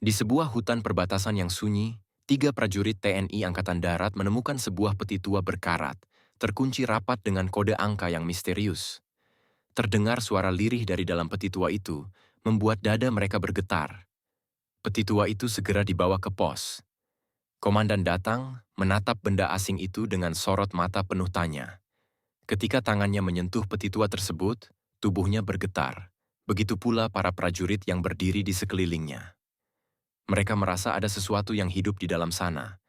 Di sebuah hutan perbatasan yang sunyi, tiga prajurit TNI Angkatan Darat menemukan sebuah peti tua berkarat, terkunci rapat dengan kode angka yang misterius. Terdengar suara lirih dari dalam peti tua itu, membuat dada mereka bergetar. Peti tua itu segera dibawa ke pos. Komandan datang, menatap benda asing itu dengan sorot mata penuh tanya. Ketika tangannya menyentuh peti tua tersebut, tubuhnya bergetar. Begitu pula para prajurit yang berdiri di sekelilingnya. Mereka merasa ada sesuatu yang hidup di dalam sana,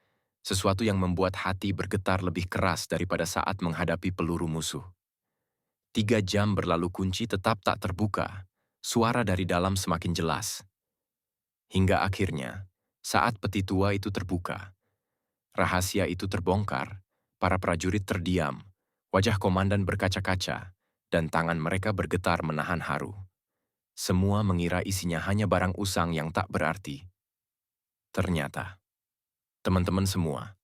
sesuatu yang membuat hati bergetar lebih keras daripada saat menghadapi peluru musuh. 3 jam berlalu kunci tetap tak terbuka, suara dari dalam semakin jelas. Hingga akhirnya, saat peti tua itu terbuka, rahasia itu terbongkar, para prajurit terdiam, wajah komandan berkaca-kaca, dan tangan mereka bergetar menahan haru. Semua mengira isinya hanya barang usang yang tak berarti. Ternyata, teman-teman semua,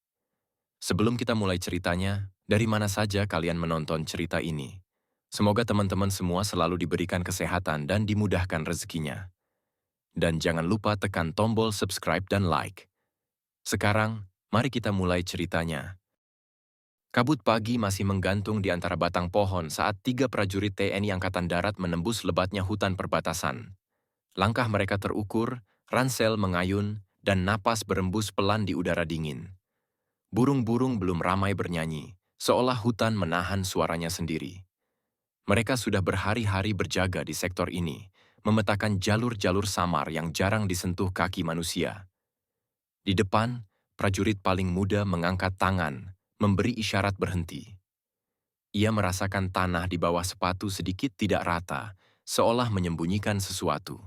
sebelum kita mulai ceritanya, dari mana saja kalian menonton cerita ini? Semoga teman-teman semua selalu diberikan kesehatan dan dimudahkan rezekinya. Dan jangan lupa tekan tombol subscribe dan like. Sekarang, mari kita mulai ceritanya. Kabut pagi masih menggantung di antara batang pohon saat tiga prajurit TNI Angkatan Darat menembus lebatnya hutan perbatasan. Langkah mereka terukur, ransel mengayun, dan napas berembus pelan di udara dingin. Burung-burung belum ramai bernyanyi, seolah hutan menahan suaranya sendiri. Mereka sudah berhari-hari berjaga di sektor ini, memetakan jalur-jalur samar yang jarang disentuh kaki manusia. Di depan, prajurit paling muda mengangkat tangan, memberi isyarat berhenti. Ia merasakan tanah di bawah sepatu sedikit tidak rata, seolah menyembunyikan sesuatu.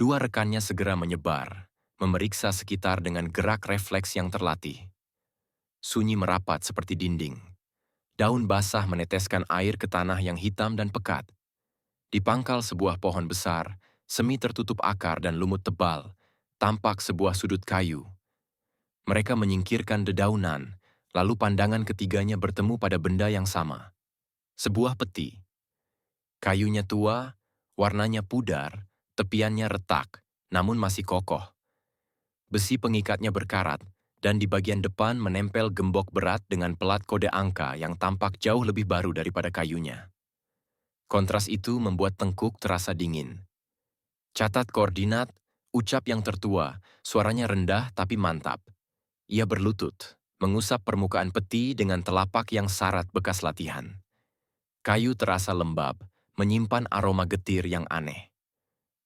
Dua rekannya segera menyebar, memeriksa sekitar dengan gerak refleks yang terlatih. Sunyi merapat seperti dinding. Daun basah meneteskan air ke tanah yang hitam dan pekat. Di pangkal sebuah pohon besar, semi tertutup akar dan lumut tebal, tampak sebuah sudut kayu. Mereka menyingkirkan dedaunan, lalu pandangan ketiganya bertemu pada benda yang sama. Sebuah peti. Kayunya tua, warnanya pudar, tepiannya retak, namun masih kokoh. Besi pengikatnya berkarat, dan di bagian depan menempel gembok berat dengan pelat kode angka yang tampak jauh lebih baru daripada kayunya. Kontras itu membuat tengkuk terasa dingin. Catat koordinat, ucap yang tertua, suaranya rendah tapi mantap. Ia berlutut, mengusap permukaan peti dengan telapak yang syarat bekas latihan. Kayu terasa lembab, menyimpan aroma getir yang aneh.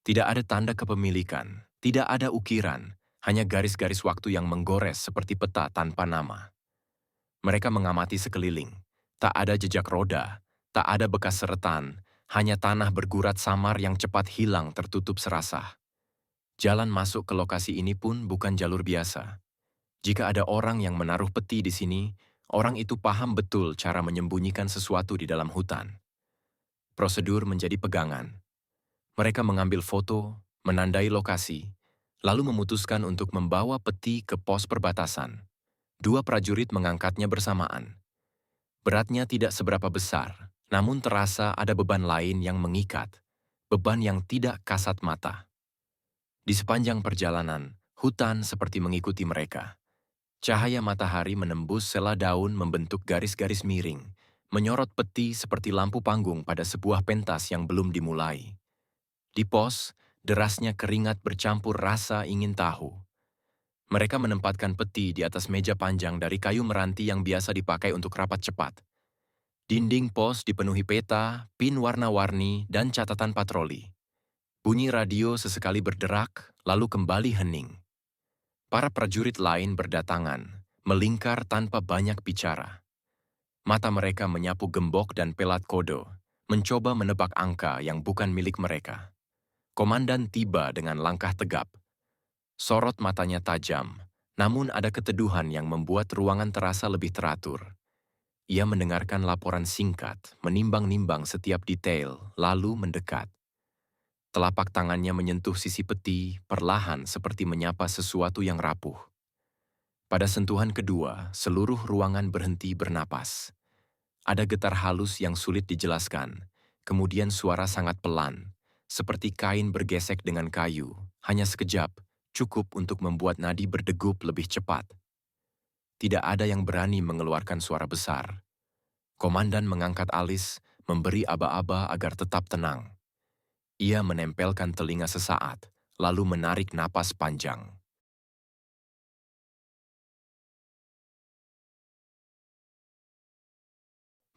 Tidak ada tanda kepemilikan, tidak ada ukiran, hanya garis-garis waktu yang menggores seperti peta tanpa nama. Mereka mengamati sekeliling. Tak ada jejak roda, tak ada bekas seretan, hanya tanah bergurat samar yang cepat hilang tertutup serasah. Jalan masuk ke lokasi ini pun bukan jalur biasa. Jika ada orang yang menaruh peti di sini, orang itu paham betul cara menyembunyikan sesuatu di dalam hutan. Prosedur menjadi pegangan. Mereka mengambil foto, menandai lokasi, lalu memutuskan untuk membawa peti ke pos perbatasan. Dua prajurit mengangkatnya bersamaan. Beratnya tidak seberapa besar, namun terasa ada beban lain yang mengikat, beban yang tidak kasat mata. Di sepanjang perjalanan, hutan seperti mengikuti mereka. Cahaya matahari menembus sela daun membentuk garis-garis miring, menyorot peti seperti lampu panggung pada sebuah pentas yang belum dimulai. Di pos, derasnya keringat bercampur rasa ingin tahu. Mereka menempatkan peti di atas meja panjang dari kayu meranti yang biasa dipakai untuk rapat cepat. Dinding pos dipenuhi peta, pin warna-warni, dan catatan patroli. Bunyi radio sesekali berderak, lalu kembali hening. Para prajurit lain berdatangan, melingkar tanpa banyak bicara. Mata mereka menyapu gembok dan pelat kodo, mencoba menebak angka yang bukan milik mereka. Komandan tiba dengan langkah tegap. Sorot matanya tajam, namun ada keteduhan yang membuat ruangan terasa lebih teratur. Ia mendengarkan laporan singkat, menimbang-nimbang setiap detail, lalu mendekat. Telapak tangannya menyentuh sisi peti, perlahan seperti menyapa sesuatu yang rapuh. Pada sentuhan kedua, seluruh ruangan berhenti bernapas. Ada getar halus yang sulit dijelaskan, kemudian suara sangat pelan, seperti kain bergesek dengan kayu, hanya sekejap, cukup untuk membuat nadi berdegup lebih cepat. Tidak ada yang berani mengeluarkan suara besar. Komandan mengangkat alis, memberi aba-aba agar tetap tenang. Ia menempelkan telinga sesaat, lalu menarik napas panjang.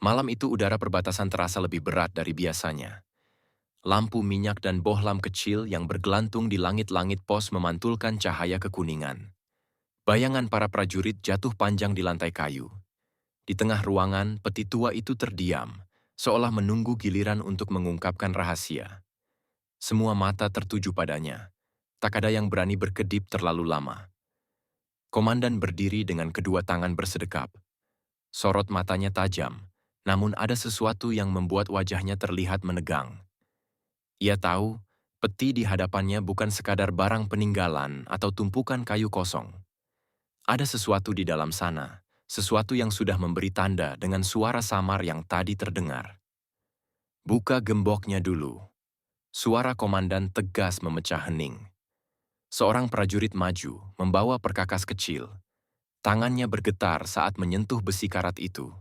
Malam itu udara perbatasan terasa lebih berat dari biasanya. Lampu minyak dan bohlam kecil yang bergelantung di langit-langit pos memantulkan cahaya kekuningan. Bayangan para prajurit jatuh panjang di lantai kayu. Di tengah ruangan, peti tua itu terdiam, seolah menunggu giliran untuk mengungkapkan rahasia. Semua mata tertuju padanya. Tak ada yang berani berkedip terlalu lama. Komandan berdiri dengan kedua tangan bersedekap. Sorot matanya tajam, namun ada sesuatu yang membuat wajahnya terlihat menegang. Ia tahu, peti di hadapannya bukan sekadar barang peninggalan atau tumpukan kayu kosong. Ada sesuatu di dalam sana, sesuatu yang sudah memberi tanda dengan suara samar yang tadi terdengar. Buka gemboknya dulu. Suara komandan tegas memecah hening. Seorang prajurit maju, membawa perkakas kecil. Tangannya bergetar saat menyentuh besi karat itu.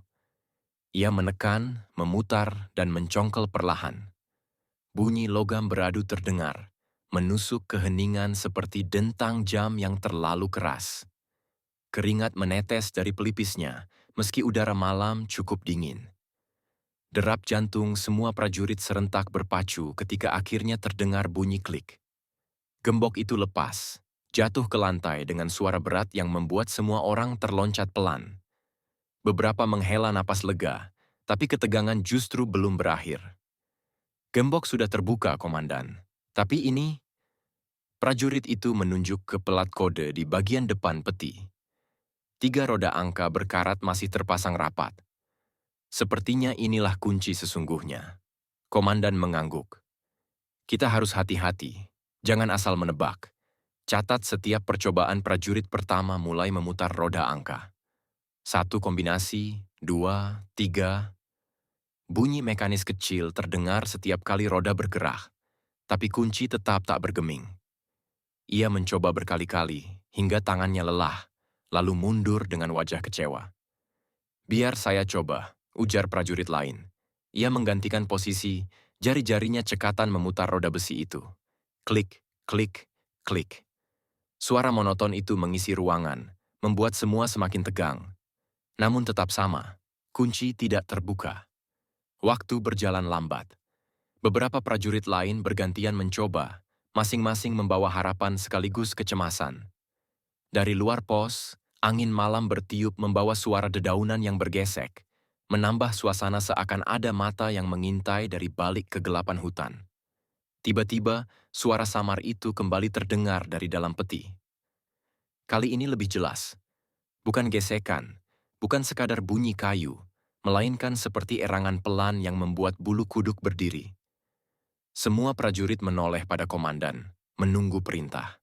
Ia menekan, memutar, dan mencongkel perlahan. Bunyi logam beradu terdengar, menusuk keheningan seperti dentang jam yang terlalu keras. Keringat menetes dari pelipisnya, meski udara malam cukup dingin. Derap jantung semua prajurit serentak berpacu ketika akhirnya terdengar bunyi klik. Gembok itu lepas, jatuh ke lantai dengan suara berat yang membuat semua orang terloncat pelan. Beberapa menghela napas lega, tapi ketegangan justru belum berakhir. Gembok sudah terbuka, Komandan. Tapi ini, prajurit itu menunjuk ke pelat kode di bagian depan peti. 3 roda angka berkarat masih terpasang rapat. Sepertinya inilah kunci sesungguhnya. Komandan mengangguk. Kita harus hati-hati, jangan asal menebak. Catat setiap percobaan prajurit pertama mulai memutar roda angka. 1 kombinasi, 2, 3. Bunyi mekanis kecil terdengar setiap kali roda bergerak, tapi kunci tetap tak bergeming. Ia mencoba berkali-kali, hingga tangannya lelah, lalu mundur dengan wajah kecewa. Biar saya coba, ujar prajurit lain. Ia menggantikan posisi, jari-jarinya cekatan memutar roda besi itu. Klik, klik, klik. Suara monoton itu mengisi ruangan, membuat semua semakin tegang. Namun tetap sama, kunci tidak terbuka. Waktu berjalan lambat. Beberapa prajurit lain bergantian mencoba, masing-masing membawa harapan sekaligus kecemasan. Dari luar pos, angin malam bertiup membawa suara dedaunan yang bergesek, menambah suasana seakan ada mata yang mengintai dari balik kegelapan hutan. Tiba-tiba, suara samar itu kembali terdengar dari dalam peti. Kali ini lebih jelas. Bukan gesekan, bukan sekadar bunyi kayu, melainkan seperti erangan pelan yang membuat bulu kuduk berdiri. Semua prajurit menoleh pada komandan, menunggu perintah.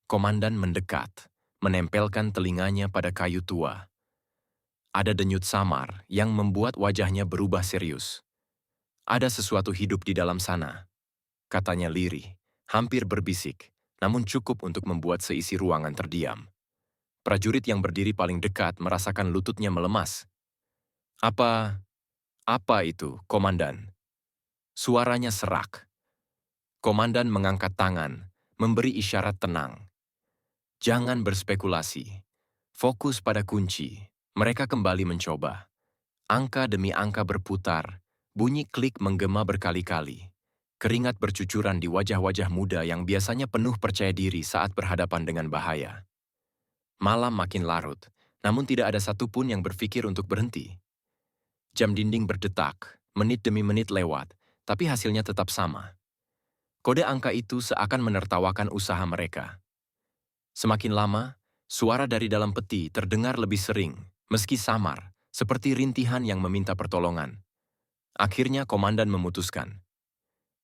Komandan mendekat, menempelkan telinganya pada kayu tua. Ada denyut samar yang membuat wajahnya berubah serius. Ada sesuatu hidup di dalam sana, katanya lirih, hampir berbisik, namun cukup untuk membuat seisi ruangan terdiam. Prajurit yang berdiri paling dekat merasakan lututnya melemas. Apa itu, Komandan? Suaranya serak. Komandan mengangkat tangan, memberi isyarat tenang. Jangan berspekulasi. Fokus pada kunci. Mereka kembali mencoba. Angka demi angka berputar, bunyi klik menggema berkali-kali. Keringat bercucuran di wajah-wajah muda yang biasanya penuh percaya diri saat berhadapan dengan bahaya. Malam makin larut, namun tidak ada satupun yang berpikir untuk berhenti. Jam dinding berdetak, menit demi menit lewat, tapi hasilnya tetap sama. Kode angka itu seakan menertawakan usaha mereka. Semakin lama, suara dari dalam peti terdengar lebih sering, meski samar, seperti rintihan yang meminta pertolongan. Akhirnya komandan memutuskan.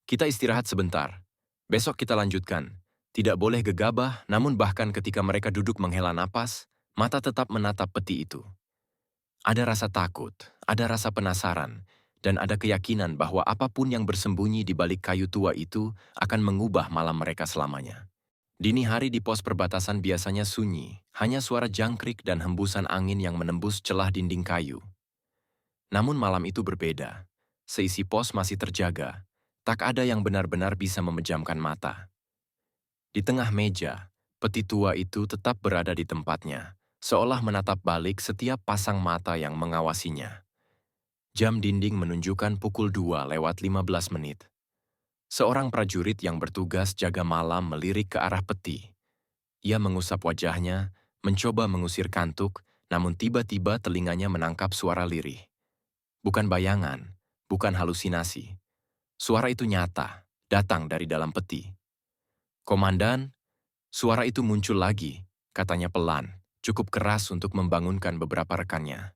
Kita istirahat sebentar. Besok kita lanjutkan. Tidak boleh gegabah, namun bahkan ketika mereka duduk menghela napas, mata tetap menatap peti itu. Ada rasa takut, ada rasa penasaran, dan ada keyakinan bahwa apapun yang bersembunyi di balik kayu tua itu akan mengubah malam mereka selamanya. Dini hari di pos perbatasan biasanya sunyi, hanya suara jangkrik dan hembusan angin yang menembus celah dinding kayu. Namun malam itu berbeda. Seisi pos masih terjaga. Tak ada yang benar-benar bisa memejamkan mata. Di tengah meja, peti tua itu tetap berada di tempatnya, seolah menatap balik setiap pasang mata yang mengawasinya. Jam dinding menunjukkan pukul 2:15. Seorang prajurit yang bertugas jaga malam melirik ke arah peti. Ia mengusap wajahnya, mencoba mengusir kantuk, namun tiba-tiba telinganya menangkap suara lirih. Bukan bayangan, bukan halusinasi. Suara itu nyata, datang dari dalam peti. "Komandan," suara itu muncul lagi, katanya pelan, cukup keras untuk membangunkan beberapa rekannya.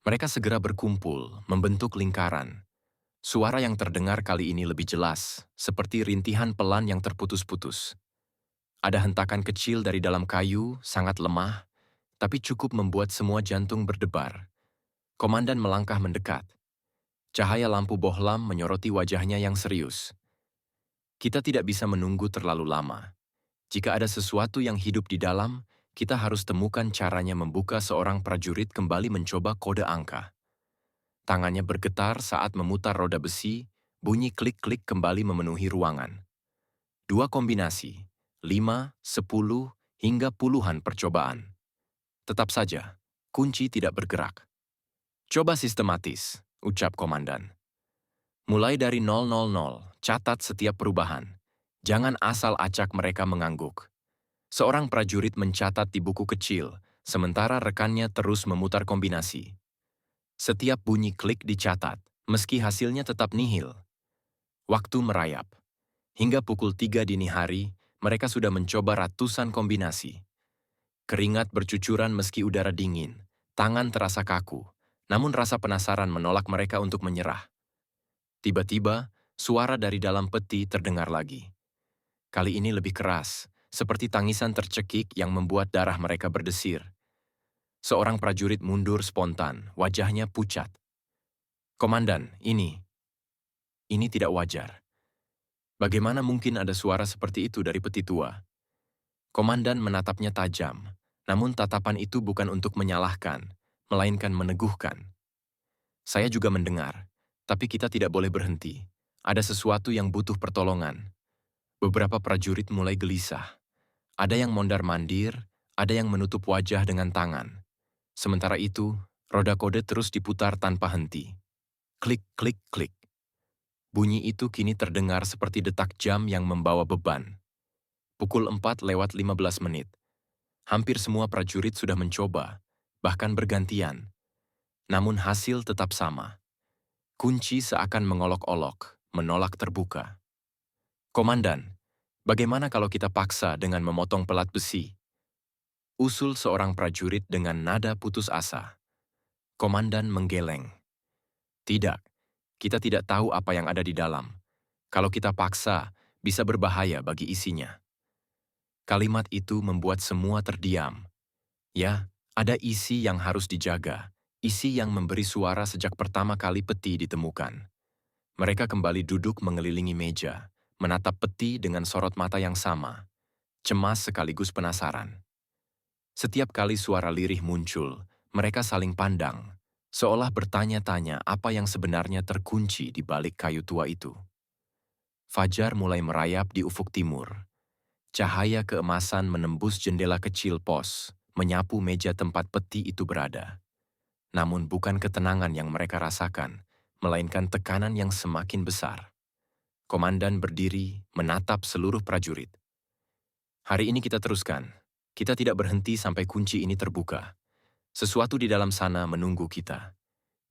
Mereka segera berkumpul, membentuk lingkaran. Suara yang terdengar kali ini lebih jelas, seperti rintihan pelan yang terputus-putus. Ada hentakan kecil dari dalam kayu, sangat lemah, tapi cukup membuat semua jantung berdebar. Komandan melangkah mendekat. Cahaya lampu bohlam menyoroti wajahnya yang serius. Kita tidak bisa menunggu terlalu lama. Jika ada sesuatu yang hidup di dalam, kita harus temukan caranya membuka. Seorang prajurit kembali mencoba kode angka. Tangannya bergetar saat memutar roda besi, bunyi klik-klik kembali memenuhi ruangan. Dua kombinasi, 5, 10, hingga puluhan percobaan. Tetap saja, kunci tidak bergerak. "Coba sistematis," ucap komandan. "Mulai dari 000, catat setiap perubahan. Jangan asal acak." Mereka mengangguk. Seorang prajurit mencatat di buku kecil, sementara rekannya terus memutar kombinasi. Setiap bunyi klik dicatat, meski hasilnya tetap nihil. Waktu merayap. Hingga pukul 3 dini hari, mereka sudah mencoba ratusan kombinasi. Keringat bercucuran meski udara dingin, tangan terasa kaku, namun rasa penasaran menolak mereka untuk menyerah. Tiba-tiba, suara dari dalam peti terdengar lagi. Kali ini lebih keras, seperti tangisan tercekik yang membuat darah mereka berdesir. Seorang prajurit mundur spontan, wajahnya pucat. "Komandan, ini tidak wajar. Bagaimana mungkin ada suara seperti itu dari peti tua?" Komandan menatapnya tajam, namun tatapan itu bukan untuk menyalahkan, melainkan meneguhkan. "Saya juga mendengar, tapi kita tidak boleh berhenti. Ada sesuatu yang butuh pertolongan." Beberapa prajurit mulai gelisah. Ada yang mondar-mandir, ada yang menutup wajah dengan tangan. Sementara itu, roda kode terus diputar tanpa henti. Klik, klik, klik. Bunyi itu kini terdengar seperti detak jam yang membawa beban. Pukul 4:15. Hampir semua prajurit sudah mencoba, bahkan bergantian. Namun hasil tetap sama. Kunci seakan mengolok-olok, menolak terbuka. "Komandan, bagaimana kalau kita paksa dengan memotong pelat besi?" Usul seorang prajurit dengan nada putus asa. Komandan menggeleng. "Tidak, kita tidak tahu apa yang ada di dalam. Kalau kita paksa, bisa berbahaya bagi isinya." Kalimat itu membuat semua terdiam. Ya, ada isi yang harus dijaga, isi yang memberi suara sejak pertama kali peti ditemukan. Mereka kembali duduk mengelilingi meja, menatap peti dengan sorot mata yang sama, cemas sekaligus penasaran. Setiap kali suara lirih muncul, mereka saling pandang, seolah bertanya-tanya apa yang sebenarnya terkunci di balik kayu tua itu. Fajar mulai merayap di ufuk timur. Cahaya keemasan menembus jendela kecil pos, menyapu meja tempat peti itu berada. Namun bukan ketenangan yang mereka rasakan, melainkan tekanan yang semakin besar. Komandan berdiri, menatap seluruh prajurit. "Hari ini kita teruskan. Kita tidak berhenti sampai kunci ini terbuka. Sesuatu di dalam sana menunggu kita.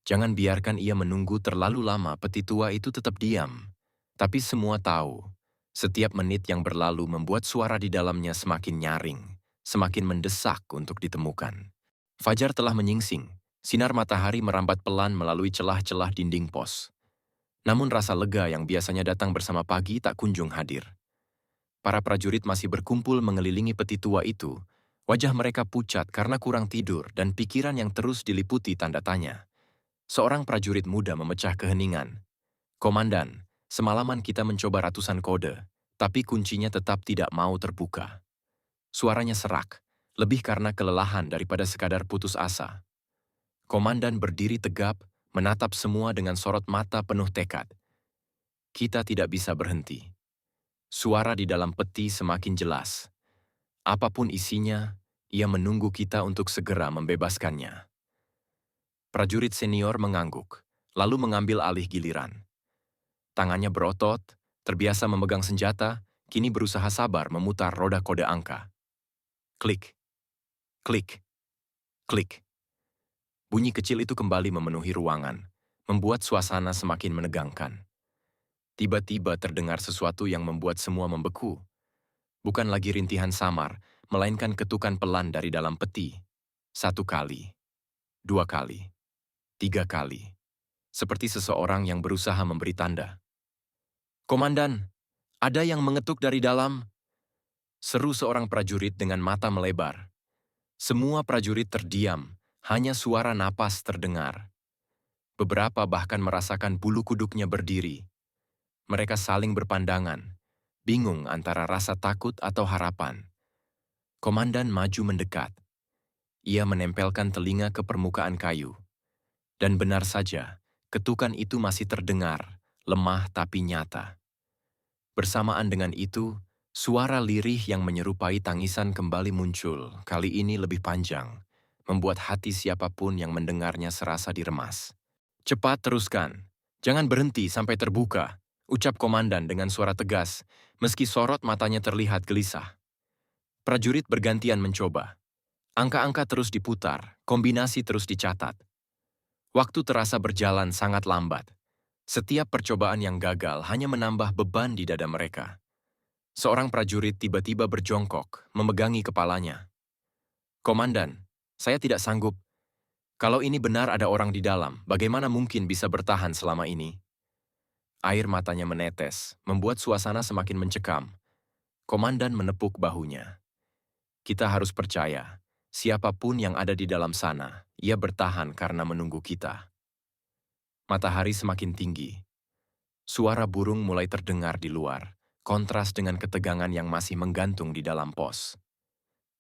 Jangan biarkan ia menunggu terlalu lama." Peti tua itu tetap diam. Tapi semua tahu, setiap menit yang berlalu membuat suara di dalamnya semakin nyaring, semakin mendesak untuk ditemukan. Fajar telah menyingsing, sinar matahari merambat pelan melalui celah-celah dinding pos. Namun rasa lega yang biasanya datang bersama pagi tak kunjung hadir. Para prajurit masih berkumpul mengelilingi peti tua itu. Wajah mereka pucat karena kurang tidur dan pikiran yang terus diliputi tanda tanya. Seorang prajurit muda memecah keheningan. "Komandan, semalaman kita mencoba ratusan kode, Tapi kuncinya tetap tidak mau terbuka. Suaranya serak, lebih karena kelelahan daripada sekadar putus asa. Komandan berdiri tegap, menatap semua dengan sorot mata penuh tekad. Kita tidak bisa berhenti. Suara di dalam peti semakin jelas. Apapun isinya, ia menunggu kita untuk segera membebaskannya. Prajurit senior mengangguk, lalu mengambil alih giliran. Tangannya berotot, terbiasa memegang senjata, kini berusaha sabar memutar roda kode angka. Klik, klik, klik. Bunyi kecil itu kembali memenuhi ruangan, membuat suasana semakin menegangkan. Tiba-tiba terdengar sesuatu yang membuat semua membeku. Bukan lagi rintihan samar, melainkan ketukan pelan dari dalam peti. 1 kali, 2 kali, 3 kali. Seperti seseorang yang berusaha memberi tanda. "Komandan, ada yang mengetuk dari dalam," seru seorang prajurit dengan mata melebar. Semua prajurit terdiam, hanya suara napas terdengar. Beberapa bahkan merasakan bulu kuduknya berdiri. Mereka saling berpandangan, bingung antara rasa takut atau harapan. Komandan maju mendekat. Ia menempelkan telinga ke permukaan kayu. Dan benar saja, ketukan itu masih terdengar, lemah tapi nyata. Bersamaan dengan itu, suara lirih yang menyerupai tangisan kembali muncul, kali ini lebih panjang, membuat hati siapapun yang mendengarnya serasa diremas. "Cepat teruskan, jangan berhenti sampai terbuka," ucap komandan dengan suara tegas, meski sorot matanya terlihat gelisah. Prajurit bergantian mencoba. Angka-angka terus diputar, kombinasi terus dicatat. Waktu terasa berjalan sangat lambat. Setiap percobaan yang gagal hanya menambah beban di dada mereka. Seorang prajurit tiba-tiba berjongkok, memegangi kepalanya. "Komandan, saya tidak sanggup. Kalau ini benar ada orang di dalam, bagaimana mungkin bisa bertahan selama ini?" Air matanya menetes, membuat suasana semakin mencekam. Komandan menepuk bahunya. "Kita harus percaya, siapapun yang ada di dalam sana, ia bertahan karena menunggu kita." Matahari semakin tinggi. Suara burung mulai terdengar di luar, kontras dengan ketegangan yang masih menggantung di dalam pos.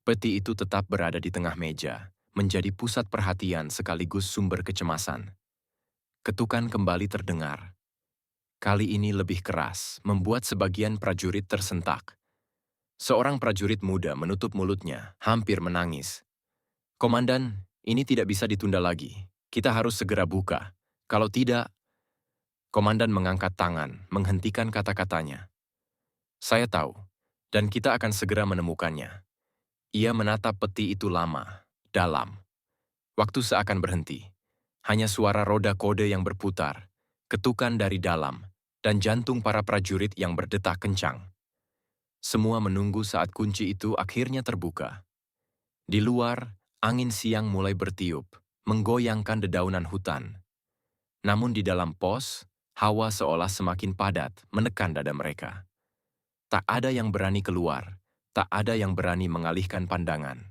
Peti itu tetap berada di tengah meja, menjadi pusat perhatian sekaligus sumber kecemasan. Ketukan kembali terdengar. Kali ini lebih keras, membuat sebagian prajurit tersentak. Seorang prajurit muda menutup mulutnya, hampir menangis. "Komandan, ini tidak bisa ditunda lagi. Kita harus segera buka. Kalau tidak..." Komandan mengangkat tangan, menghentikan kata-katanya. "Saya tahu, dan kita akan segera menemukannya." Ia menatap peti itu lama, dalam. Waktu seakan berhenti. Hanya suara roda kode yang berputar, ketukan dari dalam, dan jantung para prajurit yang berdetak kencang. Semua menunggu saat kunci itu akhirnya terbuka. Di luar, angin siang mulai bertiup, menggoyangkan dedaunan hutan. Namun di dalam pos, hawa seolah semakin padat, menekan dada mereka. Tak ada yang berani keluar, tak ada yang berani mengalihkan pandangan.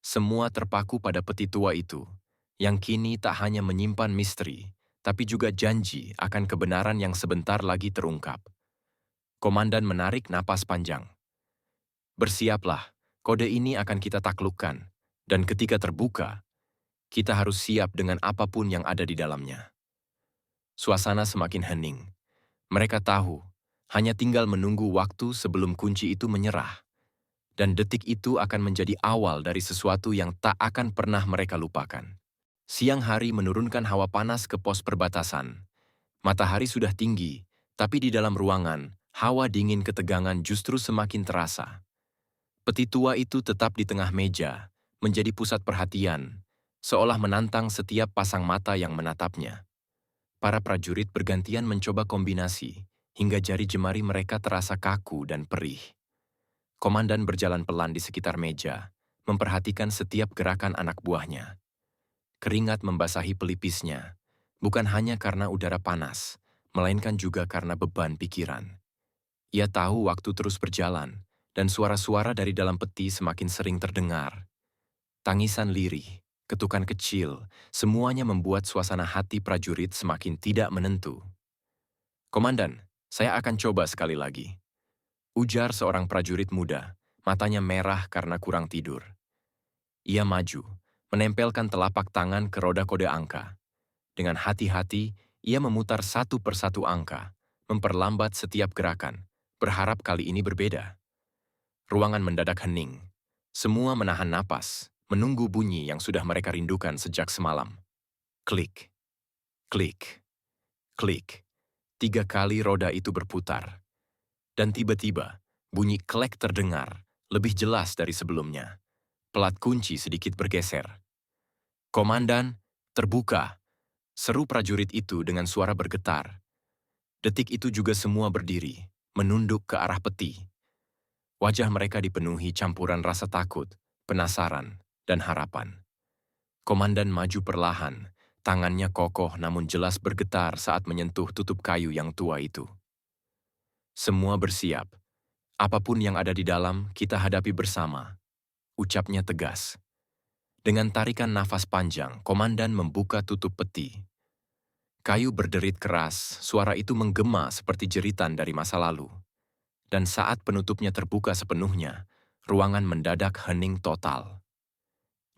Semua terpaku pada peti tua itu, yang kini tak hanya menyimpan misteri, tapi juga janji akan kebenaran yang sebentar lagi terungkap. Komandan menarik napas panjang. "Bersiaplah, kode ini akan kita taklukkan, dan ketika terbuka, kita harus siap dengan apapun yang ada di dalamnya." Suasana semakin hening. Mereka tahu, hanya tinggal menunggu waktu sebelum kunci itu menyerah. Dan detik itu akan menjadi awal dari sesuatu yang tak akan pernah mereka lupakan. Siang hari menurunkan hawa panas ke pos perbatasan. Matahari sudah tinggi, tapi di dalam ruangan, hawa dingin ketegangan justru semakin terasa. Peti tua itu tetap di tengah meja, menjadi pusat perhatian, seolah menantang setiap pasang mata yang menatapnya. Para prajurit bergantian mencoba kombinasi, hingga jari jemari mereka terasa kaku dan perih. Komandan berjalan pelan di sekitar meja, memperhatikan setiap gerakan anak buahnya. Keringat membasahi pelipisnya, bukan hanya karena udara panas, melainkan juga karena beban pikiran. Ia tahu waktu terus berjalan, dan suara-suara dari dalam peti semakin sering terdengar. Tangisan lirih, ketukan kecil, semuanya membuat suasana hati prajurit semakin tidak menentu. "Komandan, saya akan coba sekali lagi." Ujar seorang prajurit muda, matanya merah karena kurang tidur. Ia maju, menempelkan telapak tangan ke roda kode angka. Dengan hati-hati, ia memutar satu persatu angka, memperlambat setiap gerakan, berharap kali ini berbeda. Ruangan mendadak hening. Semua menahan napas, menunggu bunyi yang sudah mereka rindukan sejak semalam. Klik, klik, klik. 3 kali roda itu berputar. Dan tiba-tiba, bunyi klek terdengar, lebih jelas dari sebelumnya. Pelat kunci sedikit bergeser. "Komandan, terbuka!" Seru prajurit itu dengan suara bergetar. Detik itu juga semua berdiri, menunduk ke arah peti. Wajah mereka dipenuhi campuran rasa takut, penasaran, dan harapan. Komandan maju perlahan, tangannya kokoh namun jelas bergetar saat menyentuh tutup kayu yang tua itu. "Semua bersiap. Apapun yang ada di dalam, kita hadapi bersama," ucapnya tegas. Dengan tarikan nafas panjang, komandan membuka tutup peti. Kayu berderit keras, suara itu menggema seperti jeritan dari masa lalu. Dan saat penutupnya terbuka sepenuhnya, ruangan mendadak hening total.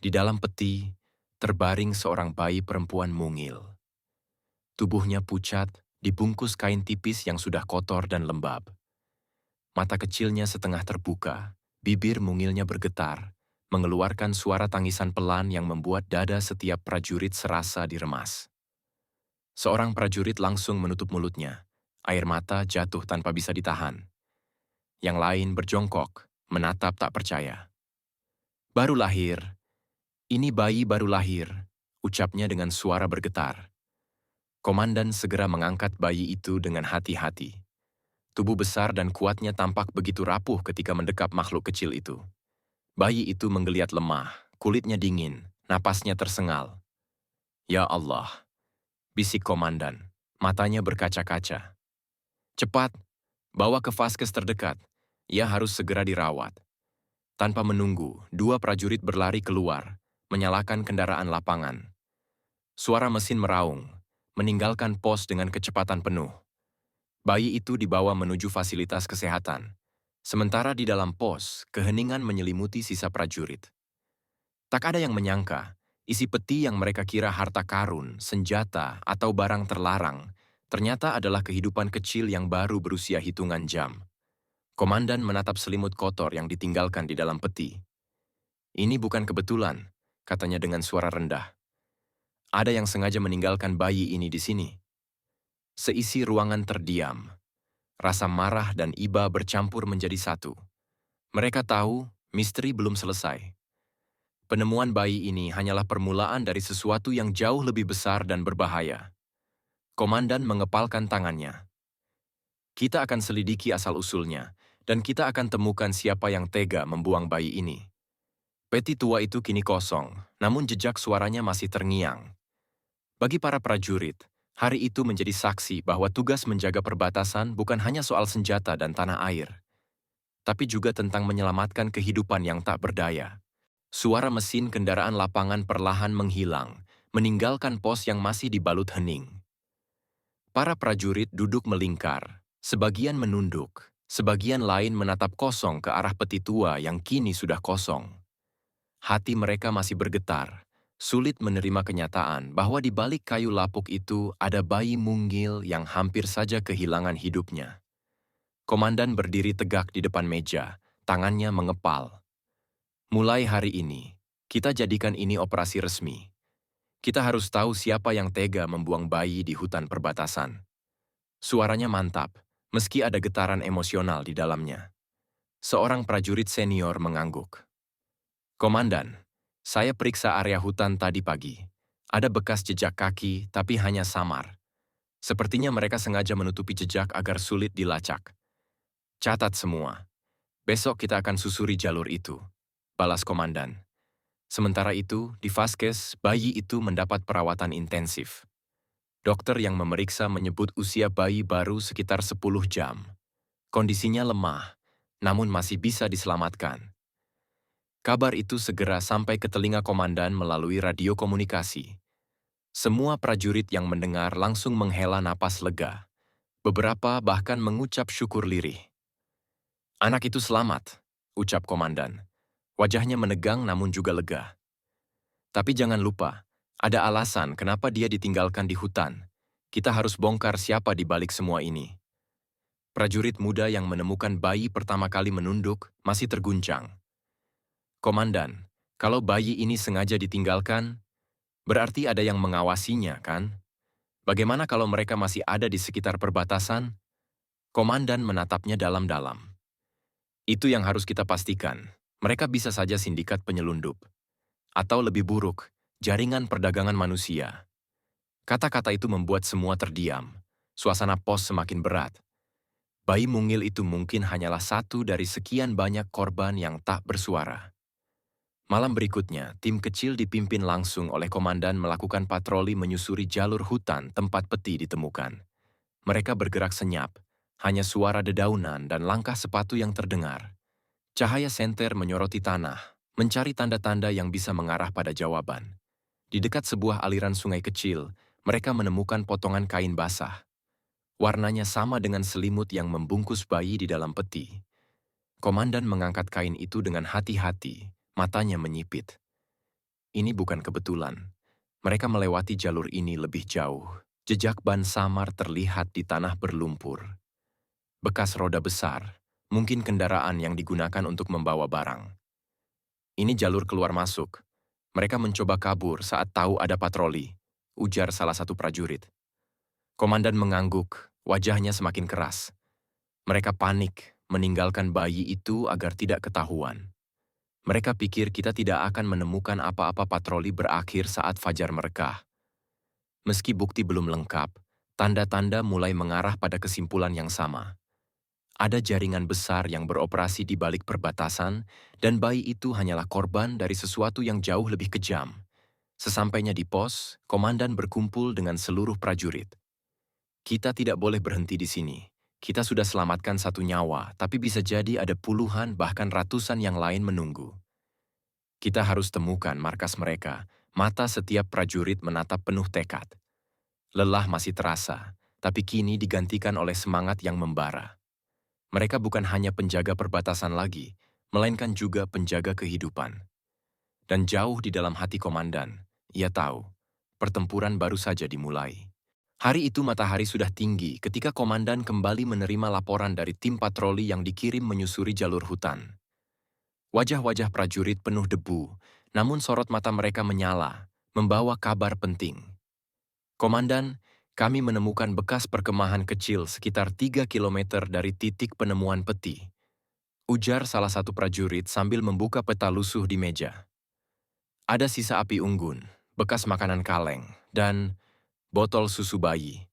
Di dalam peti, terbaring seorang bayi perempuan mungil. Tubuhnya pucat, dibungkus kain tipis yang sudah kotor dan lembab. Mata kecilnya setengah terbuka, bibir mungilnya bergetar, mengeluarkan suara tangisan pelan yang membuat dada setiap prajurit serasa diremas. Seorang prajurit langsung menutup mulutnya, air mata jatuh tanpa bisa ditahan. Yang lain berjongkok, menatap tak percaya. "Baru lahir. Ini bayi baru lahir," ucapnya dengan suara bergetar. Komandan segera mengangkat bayi itu dengan hati-hati. Tubuh besar dan kuatnya tampak begitu rapuh ketika mendekap makhluk kecil itu. Bayi itu menggeliat lemah, kulitnya dingin, napasnya tersengal. "Ya Allah," bisik komandan, matanya berkaca-kaca. "Cepat, bawa ke vaskes terdekat. Ia harus segera dirawat." Tanpa menunggu, 2 prajurit berlari keluar, menyalakan kendaraan lapangan. Suara mesin meraung, meninggalkan pos dengan kecepatan penuh. Bayi itu dibawa menuju fasilitas kesehatan. Sementara di dalam pos, keheningan menyelimuti sisa prajurit. Tak ada yang menyangka, isi peti yang mereka kira harta karun, senjata, atau barang terlarang, ternyata adalah kehidupan kecil yang baru berusia hitungan jam. Komandan menatap selimut kotor yang ditinggalkan di dalam peti. "Ini bukan kebetulan," katanya dengan suara rendah. "Ada yang sengaja meninggalkan bayi ini di sini." Seisi ruangan terdiam. Rasa marah dan iba bercampur menjadi satu. Mereka tahu misteri belum selesai. Penemuan bayi ini hanyalah permulaan dari sesuatu yang jauh lebih besar dan berbahaya. Komandan mengepalkan tangannya. "Kita akan selidiki asal-usulnya, dan kita akan temukan siapa yang tega membuang bayi ini." Peti tua itu kini kosong, namun jejak suaranya masih terngiang. Bagi para prajurit, hari itu menjadi saksi bahwa tugas menjaga perbatasan bukan hanya soal senjata dan tanah air, tapi juga tentang menyelamatkan kehidupan yang tak berdaya. Suara mesin kendaraan lapangan perlahan menghilang, meninggalkan pos yang masih dibalut hening. Para prajurit duduk melingkar, sebagian menunduk, sebagian lain menatap kosong ke arah peti tua yang kini sudah kosong. Hati mereka masih bergetar, sulit menerima kenyataan bahwa di balik kayu lapuk itu ada bayi mungil yang hampir saja kehilangan hidupnya. Komandan berdiri tegak di depan meja, tangannya mengepal. "Mulai hari ini, kita jadikan ini operasi resmi. Kita harus tahu siapa yang tega membuang bayi di hutan perbatasan." Suaranya mantap, meski ada getaran emosional di dalamnya. Seorang prajurit senior mengangguk. "Komandan, saya periksa area hutan tadi pagi. Ada bekas jejak kaki, tapi hanya samar. Sepertinya mereka sengaja menutupi jejak agar sulit dilacak. Catat semua. Besok kita akan susuri jalur itu," balas komandan. Sementara itu, di vaskes, bayi itu mendapat perawatan intensif. Dokter yang memeriksa menyebut usia bayi baru sekitar 10 jam. Kondisinya lemah, namun masih bisa diselamatkan. Kabar itu segera sampai ke telinga komandan melalui radio komunikasi. Semua prajurit yang mendengar langsung menghela napas lega. Beberapa bahkan mengucap syukur lirih. Anak itu selamat, ucap komandan. Wajahnya menegang namun juga lega. Tapi jangan lupa, ada alasan kenapa dia ditinggalkan di hutan. Kita harus bongkar siapa di balik semua ini. Prajurit muda yang menemukan bayi pertama kali menunduk masih terguncang. Komandan, kalau bayi ini sengaja ditinggalkan, berarti ada yang mengawasinya, kan? Bagaimana kalau mereka masih ada di sekitar perbatasan? Komandan menatapnya dalam-dalam. Itu yang harus kita pastikan. Mereka bisa saja sindikat penyelundup. Atau lebih buruk, jaringan perdagangan manusia. Kata-kata itu membuat semua terdiam. Suasana pos semakin berat. Bayi mungil itu mungkin hanyalah satu dari sekian banyak korban yang tak bersuara. Malam berikutnya, tim kecil dipimpin langsung oleh komandan melakukan patroli menyusuri jalur hutan tempat peti ditemukan. Mereka bergerak senyap, hanya suara dedaunan dan langkah sepatu yang terdengar. Cahaya senter menyoroti tanah, mencari tanda-tanda yang bisa mengarah pada jawaban. Di dekat sebuah aliran sungai kecil, mereka menemukan potongan kain basah. Warnanya sama dengan selimut yang membungkus bayi di dalam peti. Komandan mengangkat kain itu dengan hati-hati, matanya menyipit. Ini bukan kebetulan. Mereka melewati jalur ini lebih jauh. Jejak ban samar terlihat di tanah berlumpur. Bekas roda besar, mungkin kendaraan yang digunakan untuk membawa barang. Ini jalur keluar masuk. Mereka mencoba kabur saat tahu ada patroli, ujar salah satu prajurit. Komandan mengangguk, wajahnya semakin keras. Mereka panik, meninggalkan bayi itu agar tidak ketahuan. Mereka pikir kita tidak akan menemukan apa-apa patroli berakhir saat fajar merekah. Meski bukti belum lengkap, tanda-tanda mulai mengarah pada kesimpulan yang sama. Ada jaringan besar yang beroperasi di balik perbatasan, dan bayi itu hanyalah korban dari sesuatu yang jauh lebih kejam. Sesampainya di pos, komandan berkumpul dengan seluruh prajurit. Kita tidak boleh berhenti di sini. Kita sudah selamatkan satu nyawa, tapi bisa jadi ada puluhan bahkan ratusan yang lain menunggu. Kita harus temukan markas mereka. Mata setiap prajurit menatap penuh tekad. Lelah masih terasa, tapi kini digantikan oleh semangat yang membara. Mereka bukan hanya penjaga perbatasan lagi, melainkan juga penjaga kehidupan. Dan jauh di dalam hati komandan, ia tahu, pertempuran baru saja dimulai. Hari itu matahari sudah tinggi ketika komandan kembali menerima laporan dari tim patroli yang dikirim menyusuri jalur hutan. Wajah-wajah prajurit penuh debu, namun sorot mata mereka menyala, membawa kabar penting. Komandan, kami menemukan bekas perkemahan kecil sekitar 3 kilometer dari titik penemuan peti. Ujar salah satu prajurit sambil membuka peta lusuh di meja. Ada sisa api unggun, bekas makanan kaleng, dan botol susu bayi.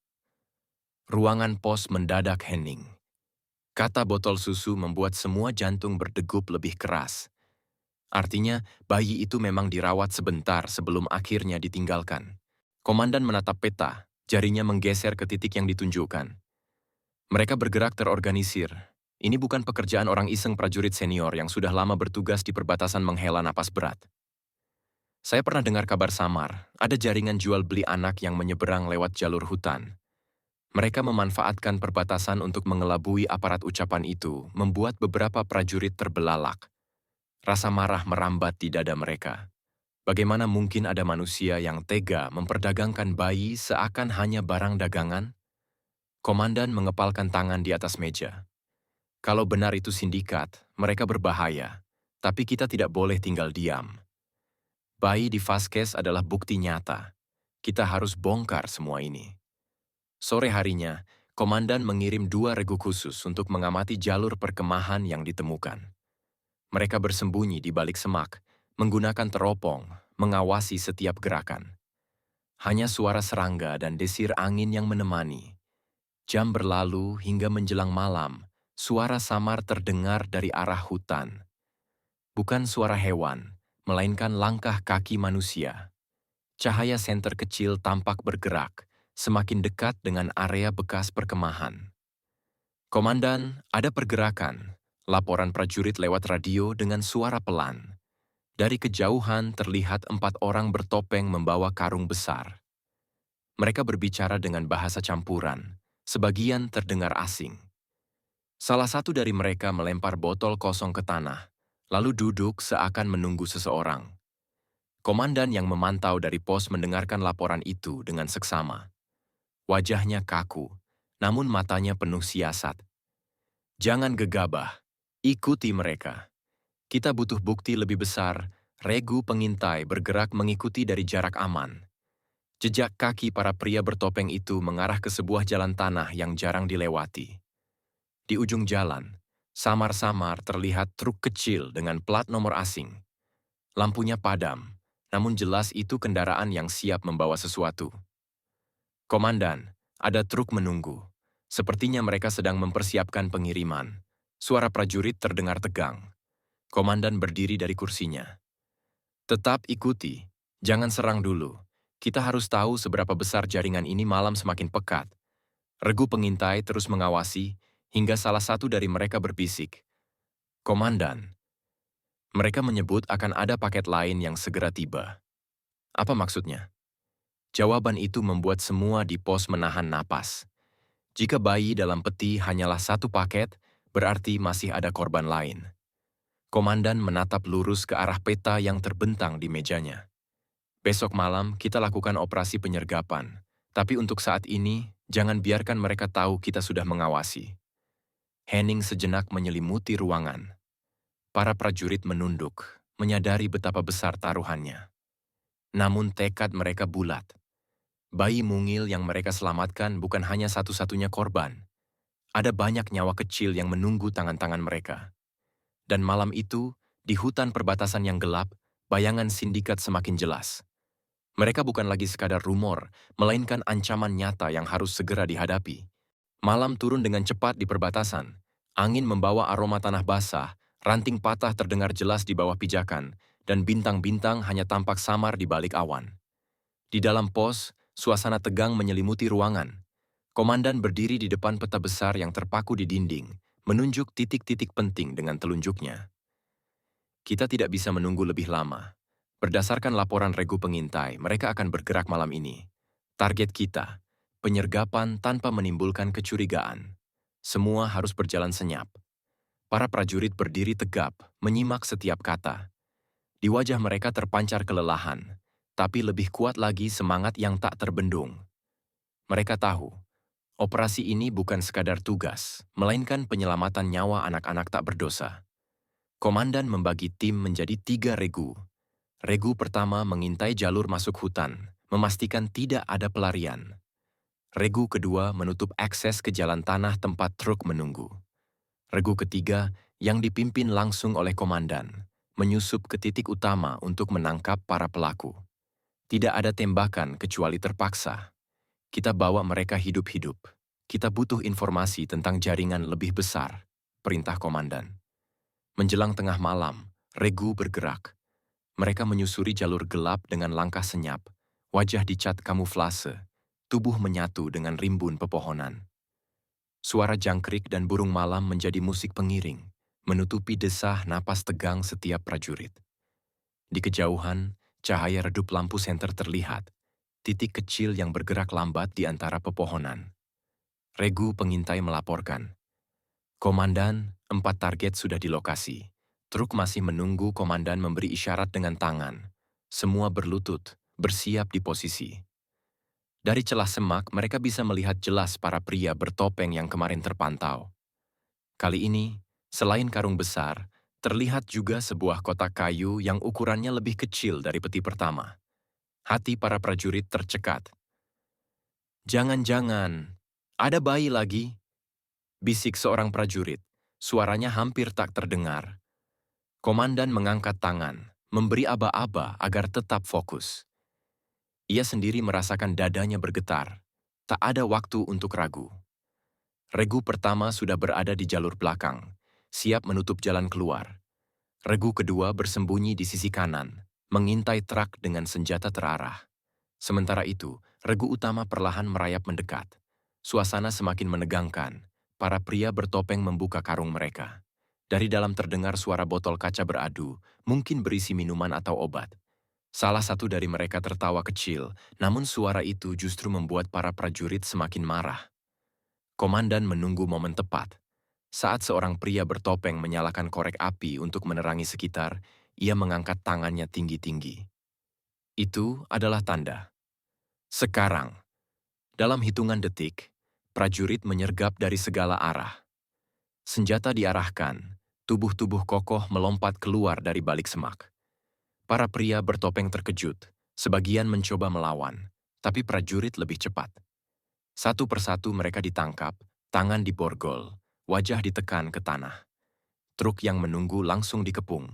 Ruangan pos mendadak hening. Kata botol susu membuat semua jantung berdegup lebih keras. Artinya, bayi itu memang dirawat sebentar sebelum akhirnya ditinggalkan. Komandan menatap peta, jarinya menggeser ke titik yang ditunjukkan. Mereka bergerak terorganisir. Ini bukan pekerjaan orang iseng prajurit senior yang sudah lama bertugas di perbatasan menghela napas berat. Saya pernah dengar kabar samar, ada jaringan jual beli anak yang menyeberang lewat jalur hutan. Mereka memanfaatkan perbatasan untuk mengelabui aparat ucapan itu, membuat beberapa prajurit terbelalak. Rasa marah merambat di dada mereka. Bagaimana mungkin ada manusia yang tega memperdagangkan bayi seakan hanya barang dagangan? Komandan mengepalkan tangan di atas meja. Kalau benar itu sindikat, mereka berbahaya. Tapi kita tidak boleh tinggal diam. Bayi di Vasquez adalah bukti nyata. Kita harus bongkar semua ini. Sore harinya, komandan mengirim 2 regu khusus untuk mengamati jalur perkemahan yang ditemukan. Mereka bersembunyi di balik semak, menggunakan teropong, mengawasi setiap gerakan. Hanya suara serangga dan desir angin yang menemani. Jam berlalu hingga menjelang malam, suara samar terdengar dari arah hutan. Bukan suara hewan, melainkan langkah kaki manusia. Cahaya senter kecil tampak bergerak, semakin dekat dengan area bekas perkemahan. Komandan, ada pergerakan. Laporan prajurit lewat radio dengan suara pelan. Dari kejauhan terlihat 4 orang bertopeng membawa karung besar. Mereka berbicara dengan bahasa campuran, sebagian terdengar asing. Salah satu dari mereka melempar botol kosong ke tanah, lalu duduk seakan menunggu seseorang. Komandan yang memantau dari pos mendengarkan laporan itu dengan seksama. Wajahnya kaku, namun matanya penuh siasat. Jangan gegabah, ikuti mereka. Kita butuh bukti lebih besar. Regu pengintai bergerak mengikuti dari jarak aman. Jejak kaki para pria bertopeng itu mengarah ke sebuah jalan tanah yang jarang dilewati. Di ujung jalan, samar-samar terlihat truk kecil dengan plat nomor asing. Lampunya padam, namun jelas itu kendaraan yang siap membawa sesuatu. Komandan, ada truk menunggu. Sepertinya mereka sedang mempersiapkan pengiriman. Suara prajurit terdengar tegang. Komandan berdiri dari kursinya. Tetap ikuti, jangan serang dulu. Kita harus tahu seberapa besar jaringan ini malam semakin pekat. Regu pengintai terus mengawasi, hingga salah satu dari mereka berbisik. Komandan, mereka menyebut akan ada paket lain yang segera tiba. Apa maksudnya? Jawaban itu membuat semua di pos menahan napas. Jika bayi dalam peti hanyalah satu paket, berarti masih ada korban lain. Komandan menatap lurus ke arah peta yang terbentang di mejanya. Besok malam kita lakukan operasi penyergapan, tapi untuk saat ini, jangan biarkan mereka tahu kita sudah mengawasi. Henning sejenak menyelimuti ruangan. Para prajurit menunduk, menyadari betapa besar taruhannya. Namun tekad mereka bulat. Bayi mungil yang mereka selamatkan bukan hanya satu-satunya korban. Ada banyak nyawa kecil yang menunggu tangan-tangan mereka. Dan malam itu, di hutan perbatasan yang gelap, bayangan sindikat semakin jelas. Mereka bukan lagi sekadar rumor, melainkan ancaman nyata yang harus segera dihadapi. Malam turun dengan cepat di perbatasan. Angin membawa aroma tanah basah, ranting patah terdengar jelas di bawah pijakan, dan bintang-bintang hanya tampak samar di balik awan. Di dalam pos, suasana tegang menyelimuti ruangan. Komandan berdiri di depan peta besar yang terpaku di dinding, menunjuk titik-titik penting dengan telunjuknya. Kita tidak bisa menunggu lebih lama. Berdasarkan laporan regu pengintai, mereka akan bergerak malam ini. Target kita, penyergapan tanpa menimbulkan kecurigaan. Semua harus berjalan senyap. Para prajurit berdiri tegap, menyimak setiap kata. Di wajah mereka terpancar kelelahan, tapi lebih kuat lagi semangat yang tak terbendung. Mereka tahu, operasi ini bukan sekadar tugas, melainkan penyelamatan nyawa anak-anak tak berdosa. Komandan membagi tim menjadi 3 regu. Regu pertama mengintai jalur masuk hutan, memastikan tidak ada pelarian. Regu kedua menutup akses ke jalan tanah tempat truk menunggu. Regu ketiga, yang dipimpin langsung oleh komandan, menyusup ke titik utama untuk menangkap para pelaku. Tidak ada tembakan kecuali terpaksa. Kita bawa mereka hidup-hidup. Kita butuh informasi tentang jaringan lebih besar, perintah komandan. Menjelang tengah malam, regu bergerak. Mereka menyusuri jalur gelap dengan langkah senyap, wajah dicat kamuflase, tubuh menyatu dengan rimbun pepohonan. Suara jangkrik dan burung malam menjadi musik pengiring, menutupi desah napas tegang setiap prajurit. Di kejauhan, cahaya redup lampu senter terlihat, titik kecil yang bergerak lambat di antara pepohonan. Regu pengintai melaporkan. Komandan, 4 target sudah di lokasi. Truk masih menunggu komandan memberi isyarat dengan tangan. Semua berlutut, bersiap di posisi. Dari celah semak, mereka bisa melihat jelas para pria bertopeng yang kemarin terpantau. Kali ini, selain karung besar, terlihat juga sebuah kotak kayu yang ukurannya lebih kecil dari peti pertama. Hati para prajurit tercekat. Jangan-jangan, ada bayi lagi? Bisik seorang prajurit, suaranya hampir tak terdengar. Komandan mengangkat tangan, memberi aba-aba agar tetap fokus. Ia sendiri merasakan dadanya bergetar. Tak ada waktu untuk ragu. Regu pertama sudah berada di jalur belakang, siap menutup jalan keluar. Regu kedua bersembunyi di sisi kanan, mengintai truk dengan senjata terarah. Sementara itu, regu utama perlahan merayap mendekat. Suasana semakin menegangkan. Para pria bertopeng membuka karung mereka. Dari dalam terdengar suara botol kaca beradu, mungkin berisi minuman atau obat. Salah satu dari mereka tertawa kecil, namun suara itu justru membuat para prajurit semakin marah. Komandan menunggu momen tepat. Saat seorang pria bertopeng menyalakan korek api untuk menerangi sekitar, ia mengangkat tangannya tinggi-tinggi. Itu adalah tanda. Sekarang, dalam hitungan detik, prajurit menyergap dari segala arah. Senjata diarahkan, tubuh-tubuh kokoh melompat keluar dari balik semak. Para pria bertopeng terkejut, sebagian mencoba melawan, tapi prajurit lebih cepat. Satu persatu mereka ditangkap, tangan diborgol, wajah ditekan ke tanah. Truk yang menunggu langsung dikepung.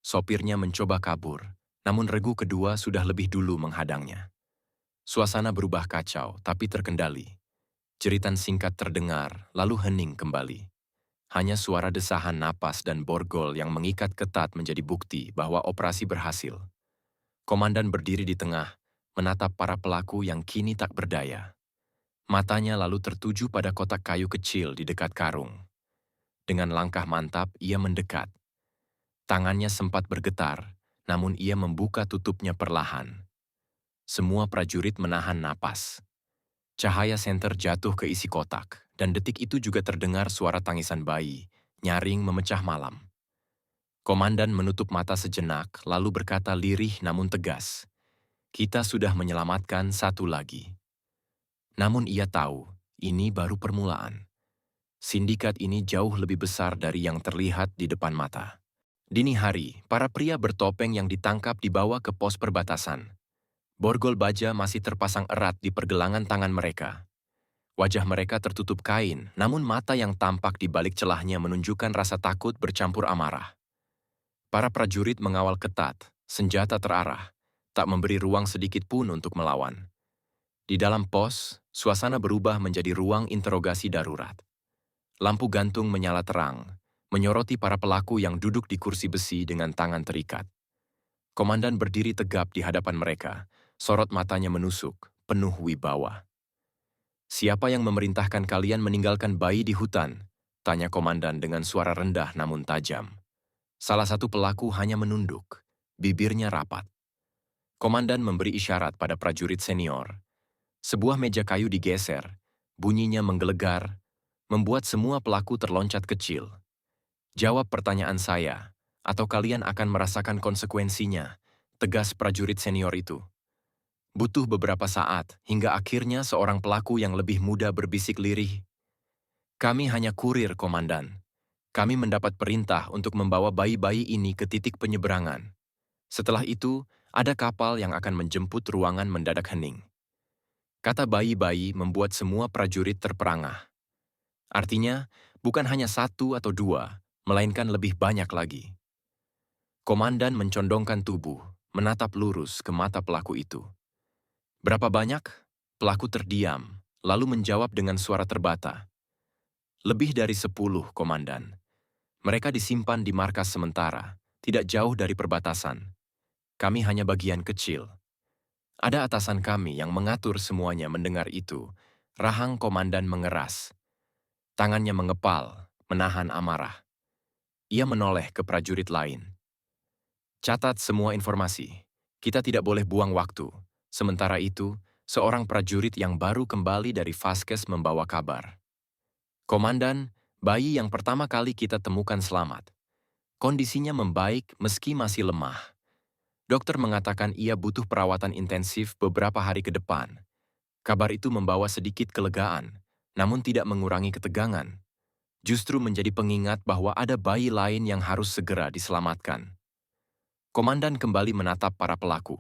Sopirnya mencoba kabur, namun regu kedua sudah lebih dulu menghadangnya. Suasana berubah kacau, tapi terkendali. Jeritan singkat terdengar, lalu hening kembali. Hanya suara desahan napas dan borgol yang mengikat ketat menjadi bukti bahwa operasi berhasil. Komandan berdiri di tengah, menatap para pelaku yang kini tak berdaya. Matanya lalu tertuju pada kotak kayu kecil di dekat karung. Dengan langkah mantap, ia mendekat. Tangannya sempat bergetar, namun ia membuka tutupnya perlahan. Semua prajurit menahan napas. Cahaya senter jatuh ke isi kotak, dan detik itu juga terdengar suara tangisan bayi, nyaring memecah malam. Komandan menutup mata sejenak, lalu berkata lirih namun tegas, "Kita sudah menyelamatkan satu lagi." Namun ia tahu, ini baru permulaan. Sindikat ini jauh lebih besar dari yang terlihat di depan mata. Dini hari, para pria bertopeng yang ditangkap dibawa ke pos perbatasan. Borgol baja masih terpasang erat di pergelangan tangan mereka. Wajah mereka tertutup kain, namun mata yang tampak di balik celahnya menunjukkan rasa takut bercampur amarah. Para prajurit mengawal ketat, senjata terarah, tak memberi ruang sedikit pun untuk melawan. Di dalam pos, suasana berubah menjadi ruang interogasi darurat. Lampu gantung menyala terang, menyoroti para pelaku yang duduk di kursi besi dengan tangan terikat. Komandan berdiri tegap di hadapan mereka, sorot matanya menusuk, penuh wibawa. "Siapa yang memerintahkan kalian meninggalkan bayi di hutan?" tanya komandan dengan suara rendah namun tajam. Salah satu pelaku hanya menunduk, bibirnya rapat. Komandan memberi isyarat pada prajurit senior. Sebuah meja kayu digeser, bunyinya menggelegar, membuat semua pelaku terloncat kecil. "Jawab pertanyaan saya, atau kalian akan merasakan konsekuensinya," tegas prajurit senior itu. Butuh beberapa saat, hingga akhirnya seorang pelaku yang lebih muda berbisik lirih. "Kami hanya kurir, komandan. Kami mendapat perintah untuk membawa bayi-bayi ini ke titik penyeberangan. Setelah itu, ada kapal yang akan menjemput." Ruangan mendadak hening. Kata bayi-bayi membuat semua prajurit terperangah. Artinya, bukan hanya satu atau dua, melainkan lebih banyak lagi. Komandan mencondongkan tubuh, menatap lurus ke mata pelaku itu. "Berapa banyak?" Pelaku terdiam, lalu menjawab dengan suara terbata. "Lebih dari 10, komandan. Mereka disimpan di markas sementara, tidak jauh dari perbatasan. Kami hanya bagian kecil." Ada atasan kami yang mengatur semuanya. Mendengar itu, rahang komandan mengeras. Tangannya mengepal, menahan amarah. Ia menoleh ke prajurit lain. "Catat semua informasi. Kita tidak boleh buang waktu." Sementara itu, seorang prajurit yang baru kembali dari Vaskes membawa kabar. "Komandan, bayi yang pertama kali kita temukan selamat. Kondisinya membaik meski masih lemah. Dokter mengatakan ia butuh perawatan intensif beberapa hari ke depan." Kabar itu membawa sedikit kelegaan, namun tidak mengurangi ketegangan. Justru menjadi pengingat bahwa ada bayi lain yang harus segera diselamatkan. Komandan kembali menatap para pelaku.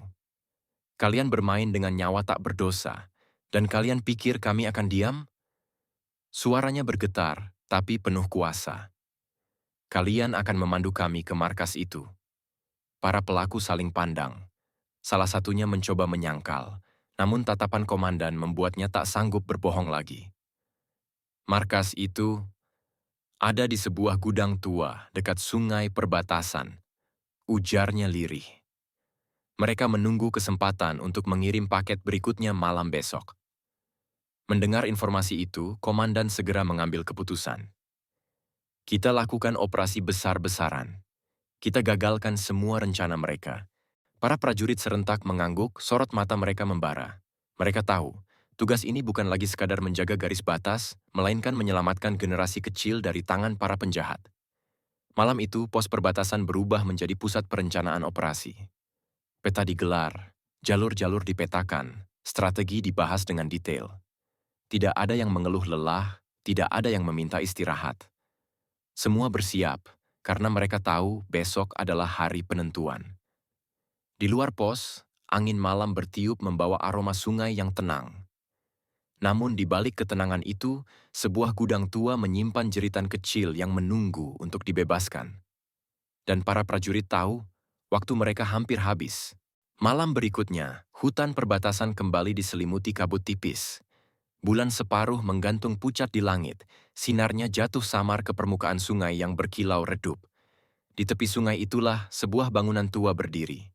"Kalian bermain dengan nyawa tak berdosa, dan kalian pikir kami akan diam?" Suaranya bergetar, tapi penuh kuasa. "Kalian akan memandu kami ke markas itu." Para pelaku saling pandang. Salah satunya mencoba menyangkal, namun tatapan komandan membuatnya tak sanggup berbohong lagi. "Markas itu ada di sebuah gudang tua dekat sungai perbatasan," ujarnya lirih. "Mereka menunggu kesempatan untuk mengirim paket berikutnya malam besok." Mendengar informasi itu, komandan segera mengambil keputusan. "Kita lakukan operasi besar-besaran. Kita gagalkan semua rencana mereka." Para prajurit serentak mengangguk, sorot mata mereka membara. Mereka tahu, Tugas ini bukan lagi sekadar menjaga garis batas, melainkan menyelamatkan generasi kecil dari tangan para penjahat. Malam itu, pos perbatasan berubah menjadi pusat perencanaan operasi. Peta digelar, jalur-jalur dipetakan, strategi dibahas dengan detail. Tidak ada yang mengeluh lelah, tidak ada yang meminta istirahat. Semua bersiap, karena mereka tahu besok adalah hari penentuan. Di luar pos, angin malam bertiup membawa aroma sungai yang tenang. Namun di balik ketenangan itu, sebuah gudang tua menyimpan jeritan kecil yang menunggu untuk dibebaskan. Dan para prajurit tahu, waktu mereka hampir habis. Malam berikutnya, hutan perbatasan kembali diselimuti kabut tipis. Bulan separuh menggantung pucat di langit, sinarnya jatuh samar ke permukaan sungai yang berkilau redup. Di tepi sungai itulah sebuah bangunan tua berdiri.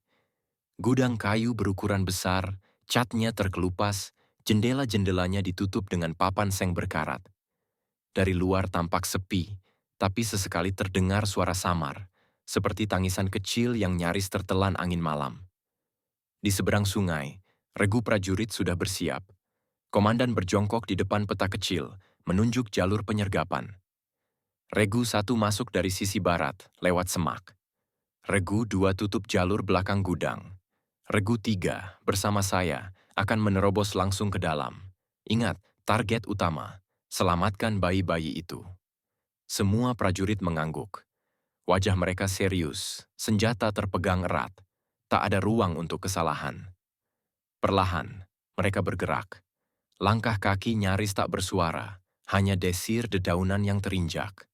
Gudang kayu berukuran besar, catnya terkelupas, jendela-jendelanya ditutup dengan papan seng berkarat. Dari luar tampak sepi, tapi sesekali terdengar suara samar, seperti tangisan kecil yang nyaris tertelan angin malam. Di seberang sungai, regu prajurit sudah bersiap. Komandan berjongkok di depan peta kecil, menunjuk jalur penyergapan. Regu 1 masuk dari sisi barat, lewat semak. Regu 2 tutup jalur belakang gudang. Regu 3, bersama saya, akan menerobos langsung ke dalam. Ingat, target utama, selamatkan bayi-bayi itu. Semua prajurit mengangguk. Wajah mereka serius, senjata terpegang erat. Tak ada ruang untuk kesalahan. Perlahan, mereka bergerak. Langkah kaki nyaris tak bersuara, hanya desir dedaunan yang terinjak.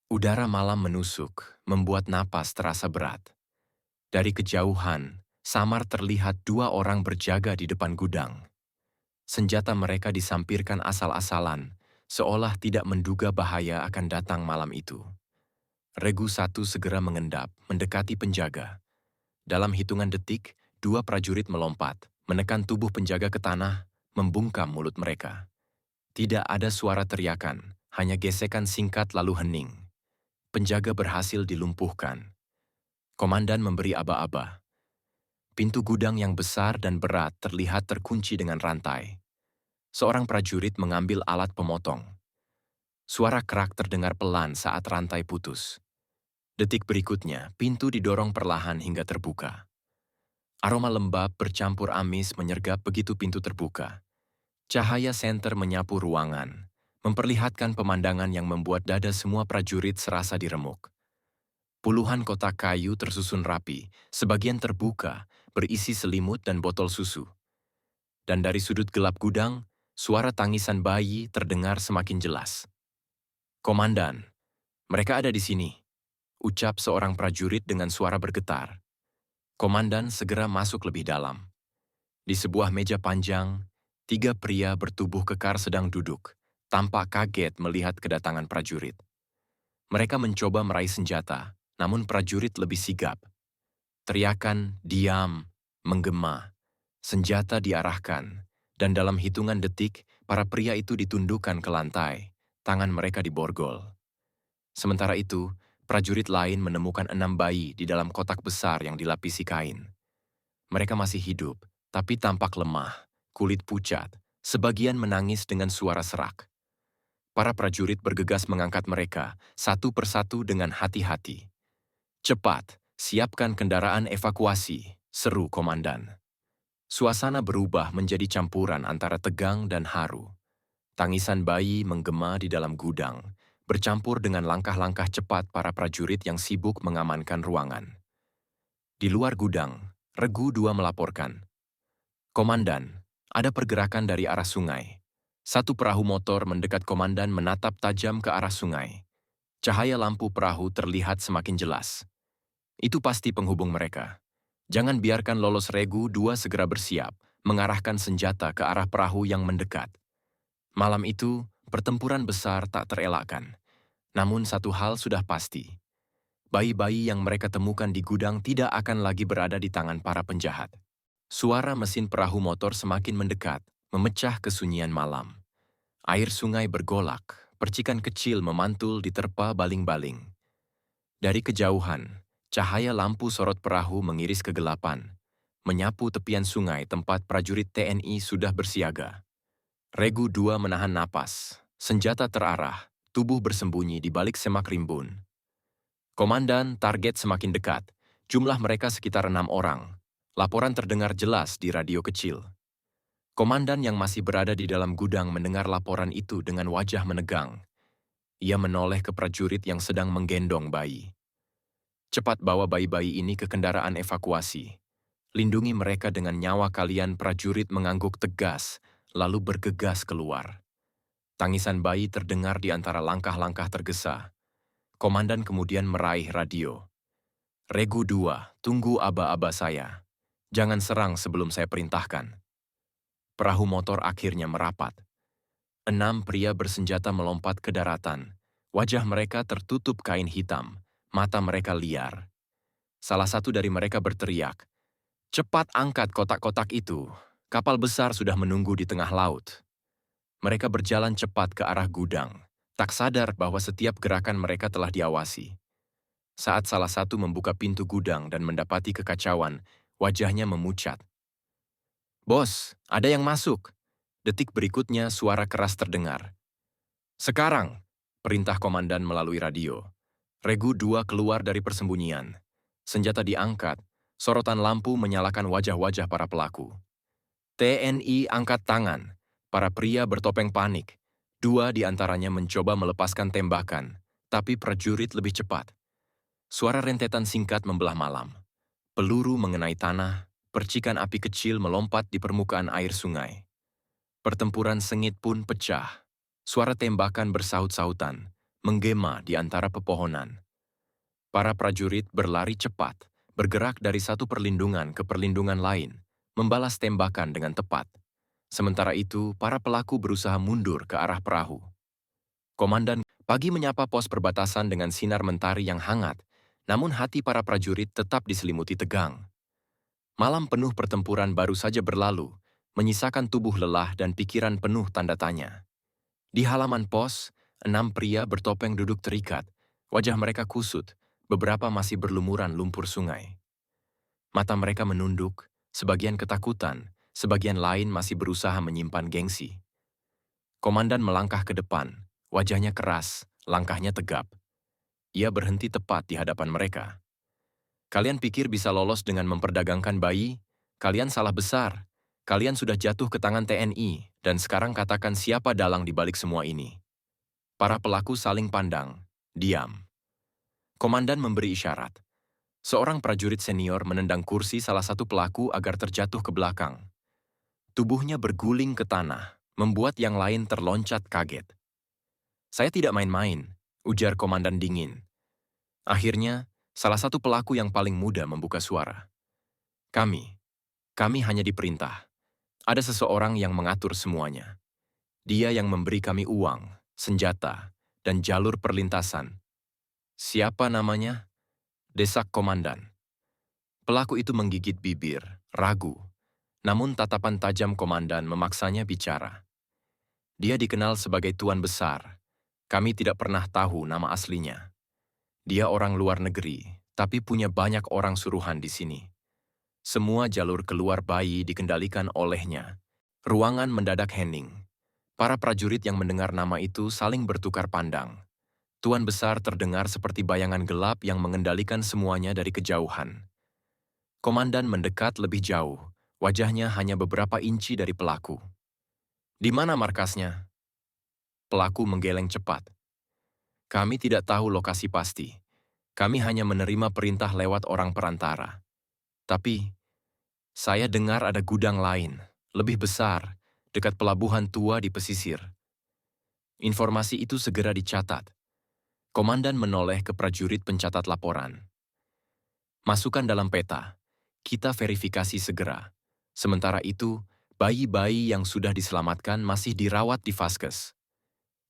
Udara malam menusuk, membuat napas terasa berat. Dari kejauhan, samar terlihat 2 orang berjaga di depan gudang. Senjata mereka disampirkan asal-asalan, seolah tidak menduga bahaya akan datang malam itu. Regu 1 segera mengendap, mendekati penjaga. Dalam hitungan detik, 2 prajurit melompat, menekan tubuh penjaga ke tanah, membungkam mulut mereka. Tidak ada suara teriakan, hanya gesekan singkat lalu hening. Penjaga berhasil dilumpuhkan. Komandan memberi aba-aba. Pintu gudang yang besar dan berat terlihat terkunci dengan rantai. Seorang prajurit mengambil alat pemotong. Suara kerak terdengar pelan saat rantai putus. Detik berikutnya, pintu didorong perlahan hingga terbuka. Aroma lembab bercampur amis menyergap begitu pintu terbuka. Cahaya senter menyapu ruangan, memperlihatkan pemandangan yang membuat dada semua prajurit serasa diremuk. Puluhan kotak kayu tersusun rapi, sebagian terbuka, berisi selimut dan botol susu. Dan dari sudut gelap gudang, suara tangisan bayi terdengar semakin jelas. "Komandan, mereka ada di sini," ucap seorang prajurit dengan suara bergetar. Komandan segera masuk lebih dalam. Di sebuah meja panjang, 3 pria bertubuh kekar sedang duduk, tampak kaget melihat kedatangan prajurit. Mereka mencoba meraih senjata, namun prajurit lebih sigap. Teriakan, "Diam!" menggema. Senjata diarahkan, dan dalam hitungan detik, para pria itu ditundukkan ke lantai, tangan mereka diborgol. Sementara itu, prajurit lain menemukan 6 bayi di dalam kotak besar yang dilapisi kain. Mereka masih hidup, tapi tampak lemah, kulit pucat, sebagian menangis dengan suara serak. Para prajurit bergegas mengangkat mereka, satu persatu dengan hati-hati. "Cepat, siapkan kendaraan evakuasi," seru komandan. Suasana berubah menjadi campuran antara tegang dan haru. Tangisan bayi menggema di dalam gudang, bercampur dengan langkah-langkah cepat para prajurit yang sibuk mengamankan ruangan. Di luar gudang, Regu 2 melaporkan, "Komandan, ada pergerakan dari arah sungai." Satu perahu motor mendekat komandan menatap tajam ke arah sungai. Cahaya lampu perahu terlihat semakin jelas. Itu pasti penghubung mereka. Jangan biarkan lolos. Regu 2 segera bersiap, mengarahkan senjata ke arah perahu yang mendekat. Malam itu, pertempuran besar tak terelakkan. Namun satu hal sudah pasti. Bayi-bayi yang mereka temukan di gudang tidak akan lagi berada di tangan para penjahat. Suara mesin perahu motor semakin mendekat, memecah kesunyian malam. Air sungai bergolak, percikan kecil memantul diterpa baling-baling. Dari kejauhan, cahaya lampu sorot perahu mengiris kegelapan, menyapu tepian sungai tempat prajurit TNI sudah bersiaga. Regu 2 menahan napas, senjata terarah, tubuh bersembunyi di balik semak rimbun. Komandan, target semakin dekat. Jumlah mereka sekitar 6 orang. Laporan terdengar jelas di radio kecil. Komandan yang masih berada di dalam gudang mendengar laporan itu dengan wajah menegang. Ia menoleh ke prajurit yang sedang menggendong bayi. Cepat bawa bayi-bayi ini ke kendaraan evakuasi. Lindungi mereka dengan nyawa kalian, prajurit mengangguk tegas, lalu bergegas keluar. Tangisan bayi terdengar di antara langkah-langkah tergesa. Komandan kemudian meraih radio. Regu 2, tunggu aba-aba saya. Jangan serang sebelum saya perintahkan. Perahu motor akhirnya merapat. 6 pria bersenjata melompat ke daratan. Wajah mereka tertutup kain hitam, mata mereka liar. Salah satu dari mereka berteriak, "Cepat angkat kotak-kotak itu. Kapal besar sudah menunggu di tengah laut." Mereka berjalan cepat ke arah gudang, tak sadar bahwa setiap gerakan mereka telah diawasi. Saat salah satu membuka pintu gudang dan mendapati kekacauan, wajahnya memucat. "Bos, ada yang masuk." Detik berikutnya suara keras terdengar. "Sekarang!" perintah komandan melalui radio. Regu 2 keluar dari persembunyian. Senjata diangkat, sorotan lampu menyalakan wajah-wajah para pelaku. TNI angkat tangan. Para pria bertopeng panik. 2 di antaranya mencoba melepaskan tembakan, tapi prajurit lebih cepat. Suara rentetan singkat membelah malam. Peluru mengenai tanah, percikan api kecil melompat di permukaan air sungai. Pertempuran sengit pun pecah. Suara tembakan bersaut-sautan, menggema di antara pepohonan. Para prajurit berlari cepat, bergerak dari satu perlindungan ke perlindungan lain, membalas tembakan dengan tepat. Sementara itu, para pelaku berusaha mundur ke arah perahu. Komandan pagi menyapa pos perbatasan dengan sinar mentari yang hangat, namun hati para prajurit tetap diselimuti tegang. Malam penuh pertempuran baru saja berlalu, menyisakan tubuh lelah dan pikiran penuh tanda tanya. Di halaman pos, 6 pria bertopeng duduk terikat, wajah mereka kusut, beberapa masih berlumuran lumpur sungai. Mata mereka menunduk, sebagian ketakutan, sebagian lain masih berusaha menyimpan gengsi. Komandan melangkah ke depan, wajahnya keras, langkahnya tegap. Ia berhenti tepat di hadapan mereka. "Kalian pikir bisa lolos dengan memperdagangkan bayi? Kalian salah besar. Kalian sudah jatuh ke tangan TNI, dan sekarang katakan siapa dalang di balik semua ini." Para pelaku saling pandang, diam. Komandan memberi isyarat. Seorang prajurit senior menendang kursi salah satu pelaku agar terjatuh ke belakang. Tubuhnya berguling ke tanah, membuat yang lain terloncat kaget. "Saya tidak main-main," ujar komandan dingin. Akhirnya, salah satu pelaku yang paling muda membuka suara. Kami hanya diperintah. Ada seseorang yang mengatur semuanya. Dia yang memberi kami uang, senjata, dan jalur perlintasan." "Siapa namanya?" desak komandan. Pelaku itu menggigit bibir, ragu. Namun tatapan tajam komandan memaksanya bicara. "Dia dikenal sebagai Tuan Besar. Kami tidak pernah tahu nama aslinya. Dia orang luar negeri, tapi punya banyak orang suruhan di sini. Semua jalur keluar bayi dikendalikan olehnya." Ruangan mendadak hening. Para prajurit yang mendengar nama itu saling bertukar pandang. Tuan Besar terdengar seperti bayangan gelap yang mengendalikan semuanya dari kejauhan. Komandan mendekat lebih jauh, wajahnya hanya beberapa inci dari pelaku. "Di mana markasnya?" Pelaku menggeleng cepat. "Kami tidak tahu lokasi pasti. Kami hanya menerima perintah lewat orang perantara. Tapi, saya dengar ada gudang lain, lebih besar, dekat pelabuhan tua di pesisir." Informasi itu segera dicatat. Komandan menoleh ke prajurit pencatat laporan. "Masukkan dalam peta. Kita verifikasi segera. Sementara itu, bayi-bayi yang sudah diselamatkan masih dirawat di Vaskes."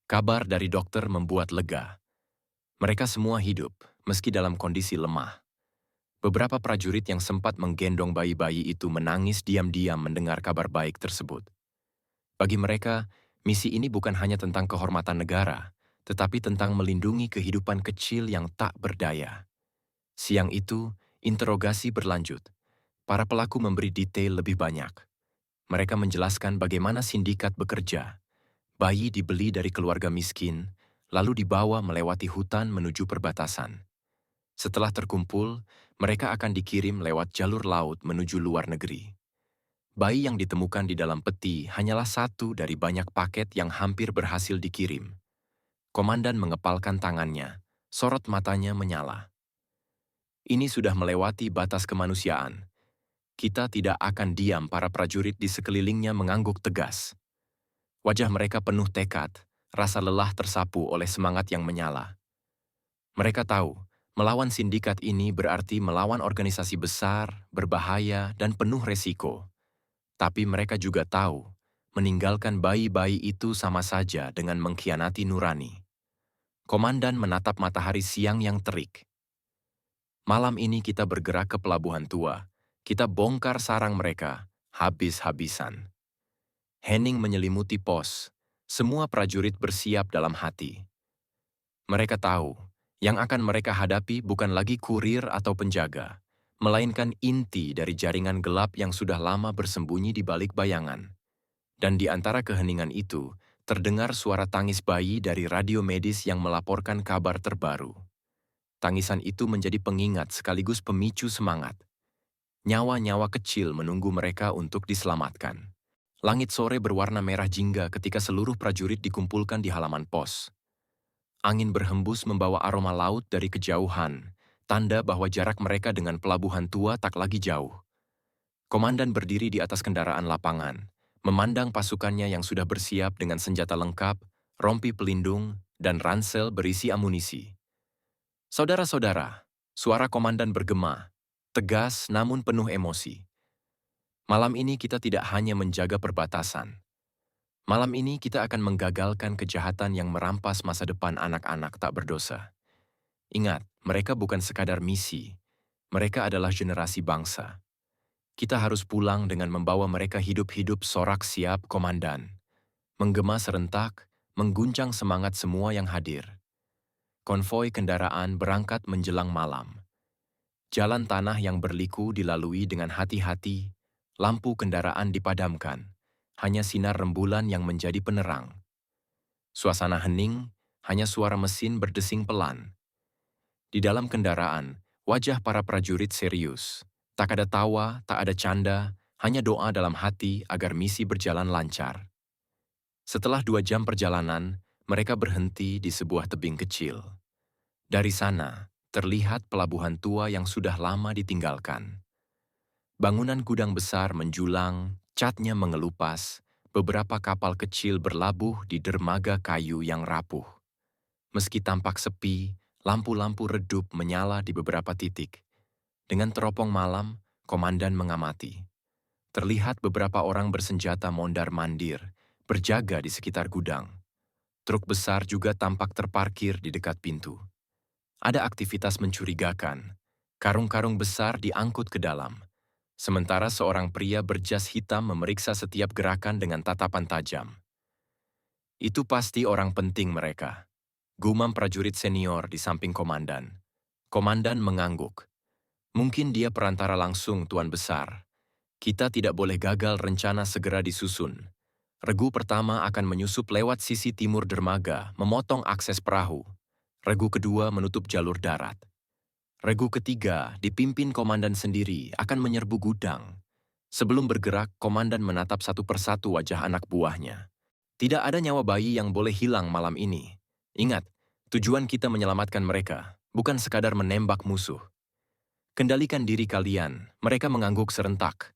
Kabar dari dokter membuat lega. Mereka semua hidup, meski dalam kondisi lemah. Beberapa prajurit yang sempat menggendong bayi-bayi itu menangis diam-diam mendengar kabar baik tersebut. Bagi mereka, misi ini bukan hanya tentang kehormatan negara, tetapi tentang melindungi kehidupan kecil yang tak berdaya. Siang itu, interogasi berlanjut. Para pelaku memberi detail lebih banyak. Mereka menjelaskan bagaimana sindikat bekerja. Bayi dibeli dari keluarga miskin, lalu dibawa melewati hutan menuju perbatasan. Setelah terkumpul, mereka akan dikirim lewat jalur laut menuju luar negeri. Bayi yang ditemukan di dalam peti hanyalah satu dari banyak paket yang hampir berhasil dikirim. Komandan mengepalkan tangannya, sorot matanya menyala. Ini sudah melewati batas kemanusiaan. Kita tidak akan diam, para prajurit di sekelilingnya mengangguk tegas. Wajah mereka penuh tekad, rasa lelah tersapu oleh semangat yang menyala. Mereka tahu, melawan sindikat ini berarti melawan organisasi besar, berbahaya, dan penuh resiko. Tapi mereka juga tahu, meninggalkan bayi-bayi itu sama saja dengan mengkhianati nurani. Komandan menatap matahari siang yang terik. Malam ini kita bergerak ke Pelabuhan Tua. Kita bongkar sarang mereka, habis-habisan. Henning menyelimuti pos. Semua prajurit bersiap dalam hati. Mereka tahu, yang akan mereka hadapi bukan lagi kurir atau penjaga, melainkan inti dari jaringan gelap yang sudah lama bersembunyi di balik bayangan. Dan di antara keheningan itu, terdengar suara tangis bayi dari radio medis yang melaporkan kabar terbaru. Tangisan itu menjadi pengingat sekaligus pemicu semangat. Nyawa-nyawa kecil menunggu mereka untuk diselamatkan. Langit sore berwarna merah jingga ketika seluruh prajurit dikumpulkan di halaman pos. Angin berhembus membawa aroma laut dari kejauhan, tanda bahwa jarak mereka dengan Pelabuhan Tua tak lagi jauh. Komandan berdiri di atas kendaraan lapangan, memandang pasukannya yang sudah bersiap dengan senjata lengkap, rompi pelindung, dan ransel berisi amunisi. Saudara-saudara, suara komandan bergema, tegas namun penuh emosi. Malam ini kita tidak hanya menjaga perbatasan. Malam ini kita akan menggagalkan kejahatan yang merampas masa depan anak-anak tak berdosa. Ingat, mereka bukan sekadar misi. Mereka adalah generasi bangsa. Kita harus pulang dengan membawa mereka hidup-hidup, sorak siap, komandan. Menggema serentak, mengguncang semangat semua yang hadir. Konvoi kendaraan berangkat menjelang malam. Jalan tanah yang berliku dilalui dengan hati-hati, lampu kendaraan dipadamkan, hanya sinar rembulan yang menjadi penerang. Suasana hening, hanya suara mesin berdesing pelan. Di dalam kendaraan, wajah para prajurit serius. Tak ada tawa, tak ada canda, hanya doa dalam hati agar misi berjalan lancar. Setelah 2 jam perjalanan, mereka berhenti di sebuah tebing kecil. Dari sana, terlihat Pelabuhan Tua yang sudah lama ditinggalkan. Bangunan gudang besar menjulang, catnya mengelupas, beberapa kapal kecil berlabuh di dermaga kayu yang rapuh. Meski tampak sepi, lampu-lampu redup menyala di beberapa titik. Dengan teropong malam, komandan mengamati. Terlihat beberapa orang bersenjata mondar-mandir, berjaga di sekitar gudang. Truk besar juga tampak terparkir di dekat pintu. Ada aktivitas mencurigakan. Karung-karung besar diangkut ke dalam. Sementara seorang pria berjas hitam memeriksa setiap gerakan dengan tatapan tajam. Itu pasti orang penting mereka. Gumam prajurit senior di samping komandan. Komandan mengangguk. Mungkin dia perantara langsung, Tuan Besar. Kita tidak boleh gagal, rencana segera disusun. Regu pertama akan menyusup lewat sisi timur dermaga, memotong akses perahu. Regu kedua menutup jalur darat. Regu ketiga, dipimpin komandan sendiri, akan menyerbu gudang. Sebelum bergerak, komandan menatap satu persatu wajah anak buahnya. Tidak ada nyawa bayi yang boleh hilang malam ini. Ingat, tujuan kita menyelamatkan mereka, bukan sekadar menembak musuh. Kendalikan diri kalian, mereka mengangguk serentak.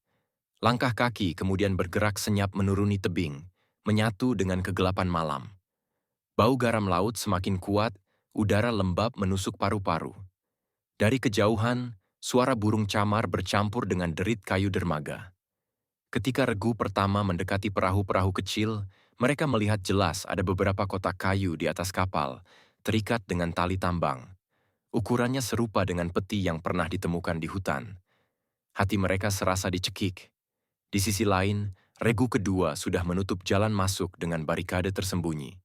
Langkah kaki kemudian bergerak senyap menuruni tebing, menyatu dengan kegelapan malam. Bau garam laut semakin kuat, udara lembab menusuk paru-paru. Dari kejauhan, suara burung camar bercampur dengan derit kayu dermaga. Ketika regu pertama mendekati perahu-perahu kecil, mereka melihat jelas ada beberapa kotak kayu di atas kapal, terikat dengan tali tambang. Ukurannya serupa dengan peti yang pernah ditemukan di hutan. Hati mereka serasa dicekik. Di sisi lain, regu kedua sudah menutup jalan masuk dengan barikade tersembunyi.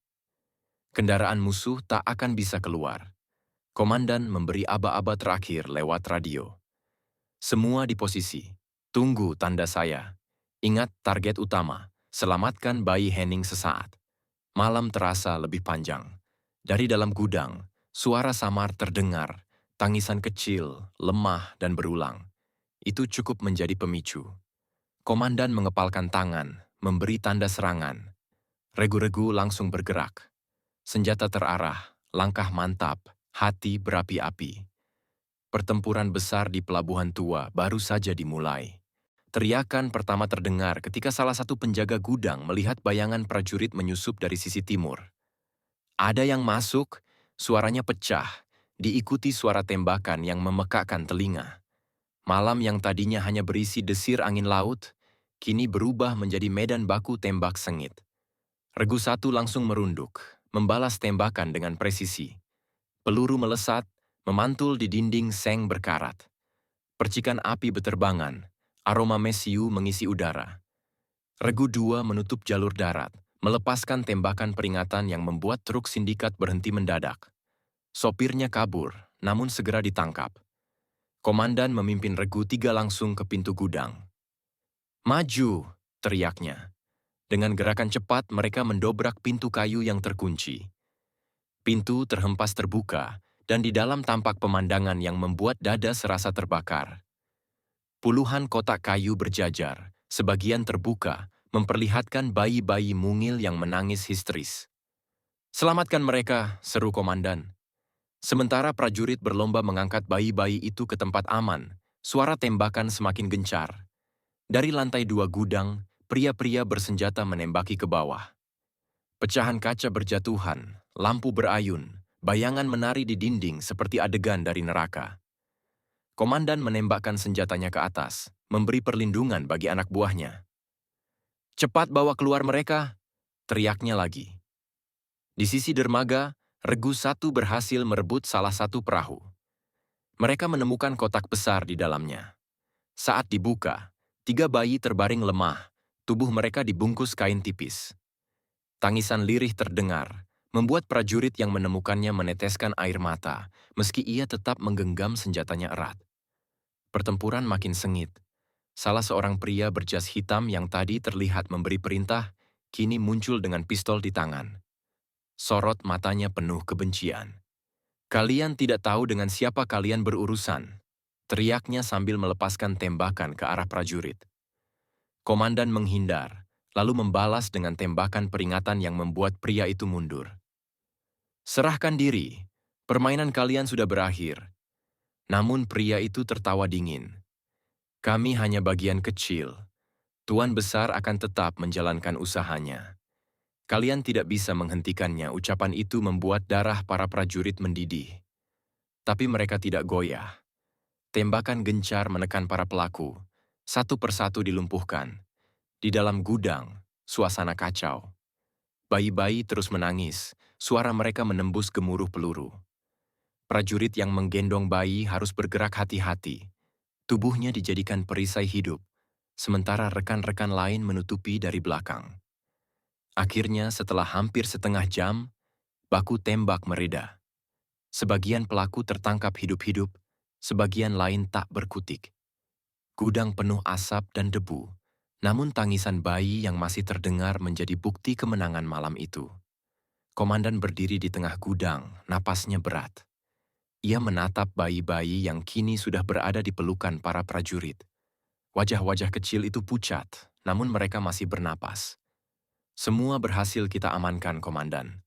Kendaraan musuh tak akan bisa keluar. Komandan memberi aba-aba terakhir lewat radio. Semua di posisi. Tunggu tanda saya. Ingat target utama, selamatkan bayi Henning sesaat. Malam terasa lebih panjang. Dari dalam gudang, suara samar terdengar, tangisan kecil, lemah dan berulang. Itu cukup menjadi pemicu. Komandan mengepalkan tangan, memberi tanda serangan. Regu-regu langsung bergerak. Senjata terarah, langkah mantap, hati berapi-api. Pertempuran besar di Pelabuhan Tua baru saja dimulai. Teriakan pertama terdengar ketika salah satu penjaga gudang melihat bayangan prajurit menyusup dari sisi timur. Ada yang masuk, suaranya pecah, diikuti suara tembakan yang memekakkan telinga. Malam yang tadinya hanya berisi desir angin laut, kini berubah menjadi medan baku tembak sengit. Regu satu langsung merunduk, membalas tembakan dengan presisi. Peluru melesat, memantul di dinding seng berkarat. Percikan api beterbangan, aroma mesiu mengisi udara. Regu 2 menutup jalur darat, melepaskan tembakan peringatan yang membuat truk sindikat berhenti mendadak. Sopirnya kabur, namun segera ditangkap. Komandan memimpin Regu 3 langsung ke pintu gudang. "Maju!" teriaknya. Dengan gerakan cepat mereka mendobrak pintu kayu yang terkunci. Pintu terhempas terbuka, dan di dalam tampak pemandangan yang membuat dada serasa terbakar. Puluhan kotak kayu berjajar, sebagian terbuka, memperlihatkan bayi-bayi mungil yang menangis histeris. "Selamatkan mereka," seru komandan. Sementara prajurit berlomba mengangkat bayi-bayi itu ke tempat aman, suara tembakan semakin gencar. Dari lantai 2 gudang, pria-pria bersenjata menembaki ke bawah. Pecahan kaca berjatuhan, lampu berayun, bayangan menari di dinding seperti adegan dari neraka. Komandan menembakkan senjatanya ke atas, memberi perlindungan bagi anak buahnya. "Cepat bawa keluar mereka!" teriaknya lagi. Di sisi dermaga, Regu 1 berhasil merebut salah satu perahu. Mereka menemukan kotak besar di dalamnya. Saat dibuka, 3 bayi terbaring lemah, tubuh mereka dibungkus kain tipis. Tangisan lirih terdengar, membuat prajurit yang menemukannya meneteskan air mata, meski ia tetap menggenggam senjatanya erat. Pertempuran makin sengit. Salah seorang pria berjas hitam yang tadi terlihat memberi perintah, kini muncul dengan pistol di tangan. Sorot matanya penuh kebencian. "Kalian tidak tahu dengan siapa kalian berurusan," teriaknya sambil melepaskan tembakan ke arah prajurit. Komandan menghindar, lalu membalas dengan tembakan peringatan yang membuat pria itu mundur. "Serahkan diri, permainan kalian sudah berakhir." Namun pria itu tertawa dingin. "Kami hanya bagian kecil. Tuan Besar akan tetap menjalankan usahanya. Kalian tidak bisa menghentikannya." Ucapan itu membuat darah para prajurit mendidih. Tapi mereka tidak goyah. Tembakan gencar menekan para pelaku. Satu persatu dilumpuhkan. Di dalam gudang, suasana kacau. Bayi-bayi terus menangis, suara mereka menembus gemuruh peluru. Prajurit yang menggendong bayi harus bergerak hati-hati. Tubuhnya dijadikan perisai hidup, sementara rekan-rekan lain menutupi dari belakang. Akhirnya, setelah hampir setengah jam, baku tembak mereda. Sebagian pelaku tertangkap hidup-hidup, sebagian lain tak berkutik. Gudang penuh asap dan debu, namun tangisan bayi yang masih terdengar menjadi bukti kemenangan malam itu. Komandan berdiri di tengah gudang, napasnya berat. Ia menatap bayi-bayi yang kini sudah berada di pelukan para prajurit. Wajah-wajah kecil itu pucat, namun mereka masih bernapas. "Semua berhasil kita amankan, Komandan,"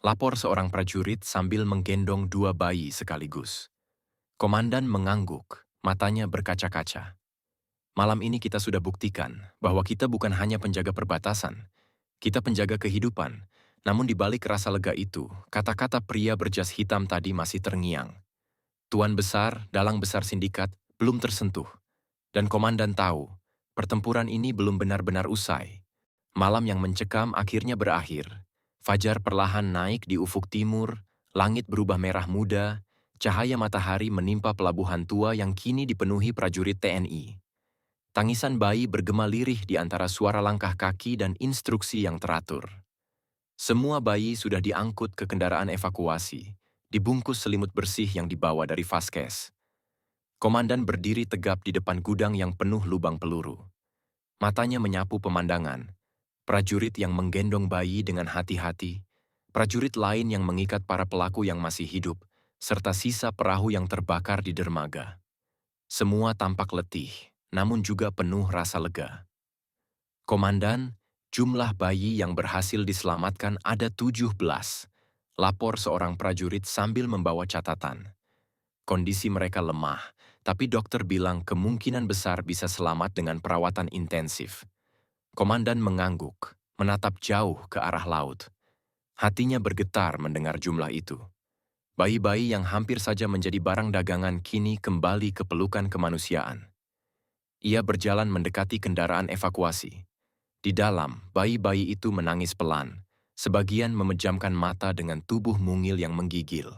lapor seorang prajurit sambil menggendong 2 bayi sekaligus. Komandan mengangguk, matanya berkaca-kaca. "Malam ini kita sudah buktikan bahwa kita bukan hanya penjaga perbatasan, kita penjaga kehidupan." Namun di balik rasa lega itu, kata-kata pria berjas hitam tadi masih terngiang. Tuan Besar, dalang besar sindikat, belum tersentuh. Dan komandan tahu, pertempuran ini belum benar-benar usai. Malam yang mencekam akhirnya berakhir. Fajar perlahan naik di ufuk timur, langit berubah merah muda, cahaya matahari menimpa Pelabuhan Tua yang kini dipenuhi prajurit TNI. Tangisan bayi bergema lirih di antara suara langkah kaki dan instruksi yang teratur. Semua bayi sudah diangkut ke kendaraan evakuasi, dibungkus selimut bersih yang dibawa dari Vaskes. Komandan berdiri tegap di depan gudang yang penuh lubang peluru. Matanya menyapu pemandangan, prajurit yang menggendong bayi dengan hati-hati, prajurit lain yang mengikat para pelaku yang masih hidup, serta sisa perahu yang terbakar di dermaga. Semua tampak letih, namun juga penuh rasa lega. Komandan, jumlah bayi yang berhasil diselamatkan ada 17, lapor seorang prajurit sambil membawa catatan. Kondisi mereka lemah, tapi dokter bilang kemungkinan besar bisa selamat dengan perawatan intensif. Komandan mengangguk, menatap jauh ke arah laut. Hatinya bergetar mendengar jumlah itu. Bayi-bayi yang hampir saja menjadi barang dagangan kini kembali ke pelukan kemanusiaan. Ia berjalan mendekati kendaraan evakuasi. Di dalam, bayi-bayi itu menangis pelan, sebagian memejamkan mata dengan tubuh mungil yang menggigil.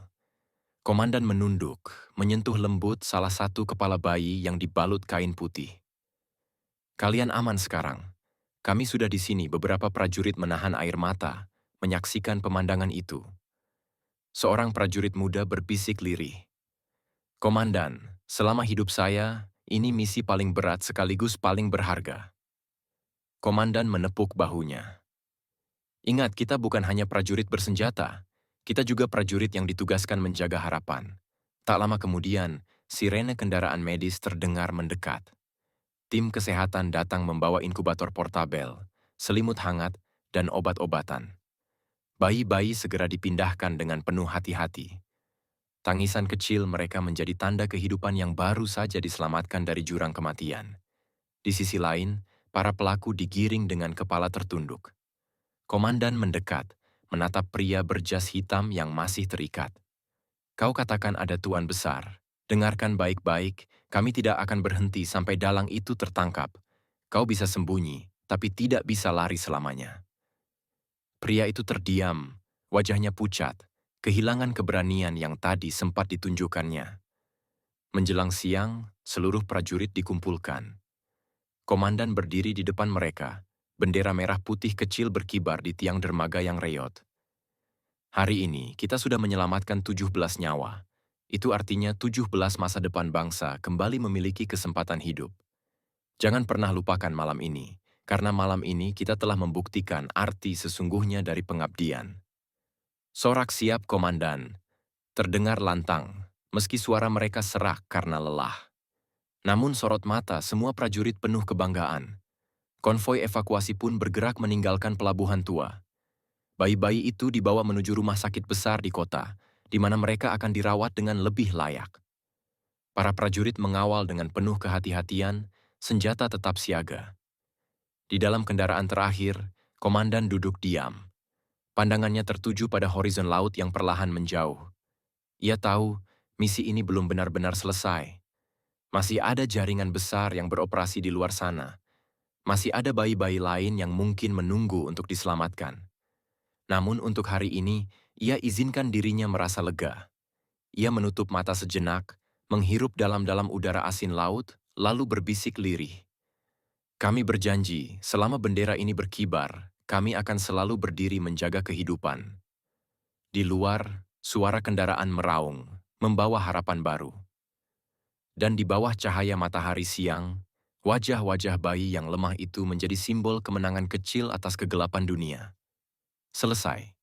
Komandan menunduk, menyentuh lembut salah satu kepala bayi yang dibalut kain putih. "Kalian aman sekarang. Kami sudah di sini." Beberapa prajurit menahan air mata, menyaksikan pemandangan itu. Seorang prajurit muda berbisik lirih. "Komandan, selama hidup saya, ini misi paling berat sekaligus paling berharga." Komandan menepuk bahunya. "Ingat, kita bukan hanya prajurit bersenjata. Kita juga prajurit yang ditugaskan menjaga harapan." Tak lama kemudian, sirene kendaraan medis terdengar mendekat. Tim kesehatan datang membawa inkubator portabel, selimut hangat, dan obat-obatan. Bayi-bayi segera dipindahkan dengan penuh hati-hati. Tangisan kecil mereka menjadi tanda kehidupan yang baru saja diselamatkan dari jurang kematian. Di sisi lain, para pelaku digiring dengan kepala tertunduk. Komandan mendekat, menatap pria berjas hitam yang masih terikat. "Kau katakan ada tuan besar. Dengarkan baik-baik, kami tidak akan berhenti sampai dalang itu tertangkap. Kau bisa sembunyi, tapi tidak bisa lari selamanya." Pria itu terdiam, wajahnya pucat, kehilangan keberanian yang tadi sempat ditunjukkannya. Menjelang siang, seluruh prajurit dikumpulkan. Komandan berdiri di depan mereka, bendera merah putih kecil berkibar di tiang dermaga yang reyot. "Hari ini, kita sudah menyelamatkan 17 nyawa. Itu artinya 17 masa depan bangsa kembali memiliki kesempatan hidup. Jangan pernah lupakan malam ini, karena malam ini kita telah membuktikan arti sesungguhnya dari pengabdian." "Sorak siap, Komandan." Terdengar lantang, meski suara mereka serak karena lelah. Namun sorot mata semua prajurit penuh kebanggaan. Konvoi evakuasi pun bergerak meninggalkan pelabuhan tua. Bayi-bayi itu dibawa menuju rumah sakit besar di kota, di mana mereka akan dirawat dengan lebih layak. Para prajurit mengawal dengan penuh kehati-hatian, senjata tetap siaga. Di dalam kendaraan terakhir, komandan duduk diam. Pandangannya tertuju pada horizon laut yang perlahan menjauh. Ia tahu misi ini belum benar-benar selesai. Masih ada jaringan besar yang beroperasi di luar sana. Masih ada bayi-bayi lain yang mungkin menunggu untuk diselamatkan. Namun untuk hari ini, ia izinkan dirinya merasa lega. Ia menutup mata sejenak, menghirup dalam-dalam udara asin laut, lalu berbisik lirih. "Kami berjanji, selama bendera ini berkibar, kami akan selalu berdiri menjaga kehidupan." Di luar, suara kendaraan meraung, membawa harapan baru. Dan di bawah cahaya matahari siang, wajah-wajah bayi yang lemah itu menjadi simbol kemenangan kecil atas kegelapan dunia. Selesai.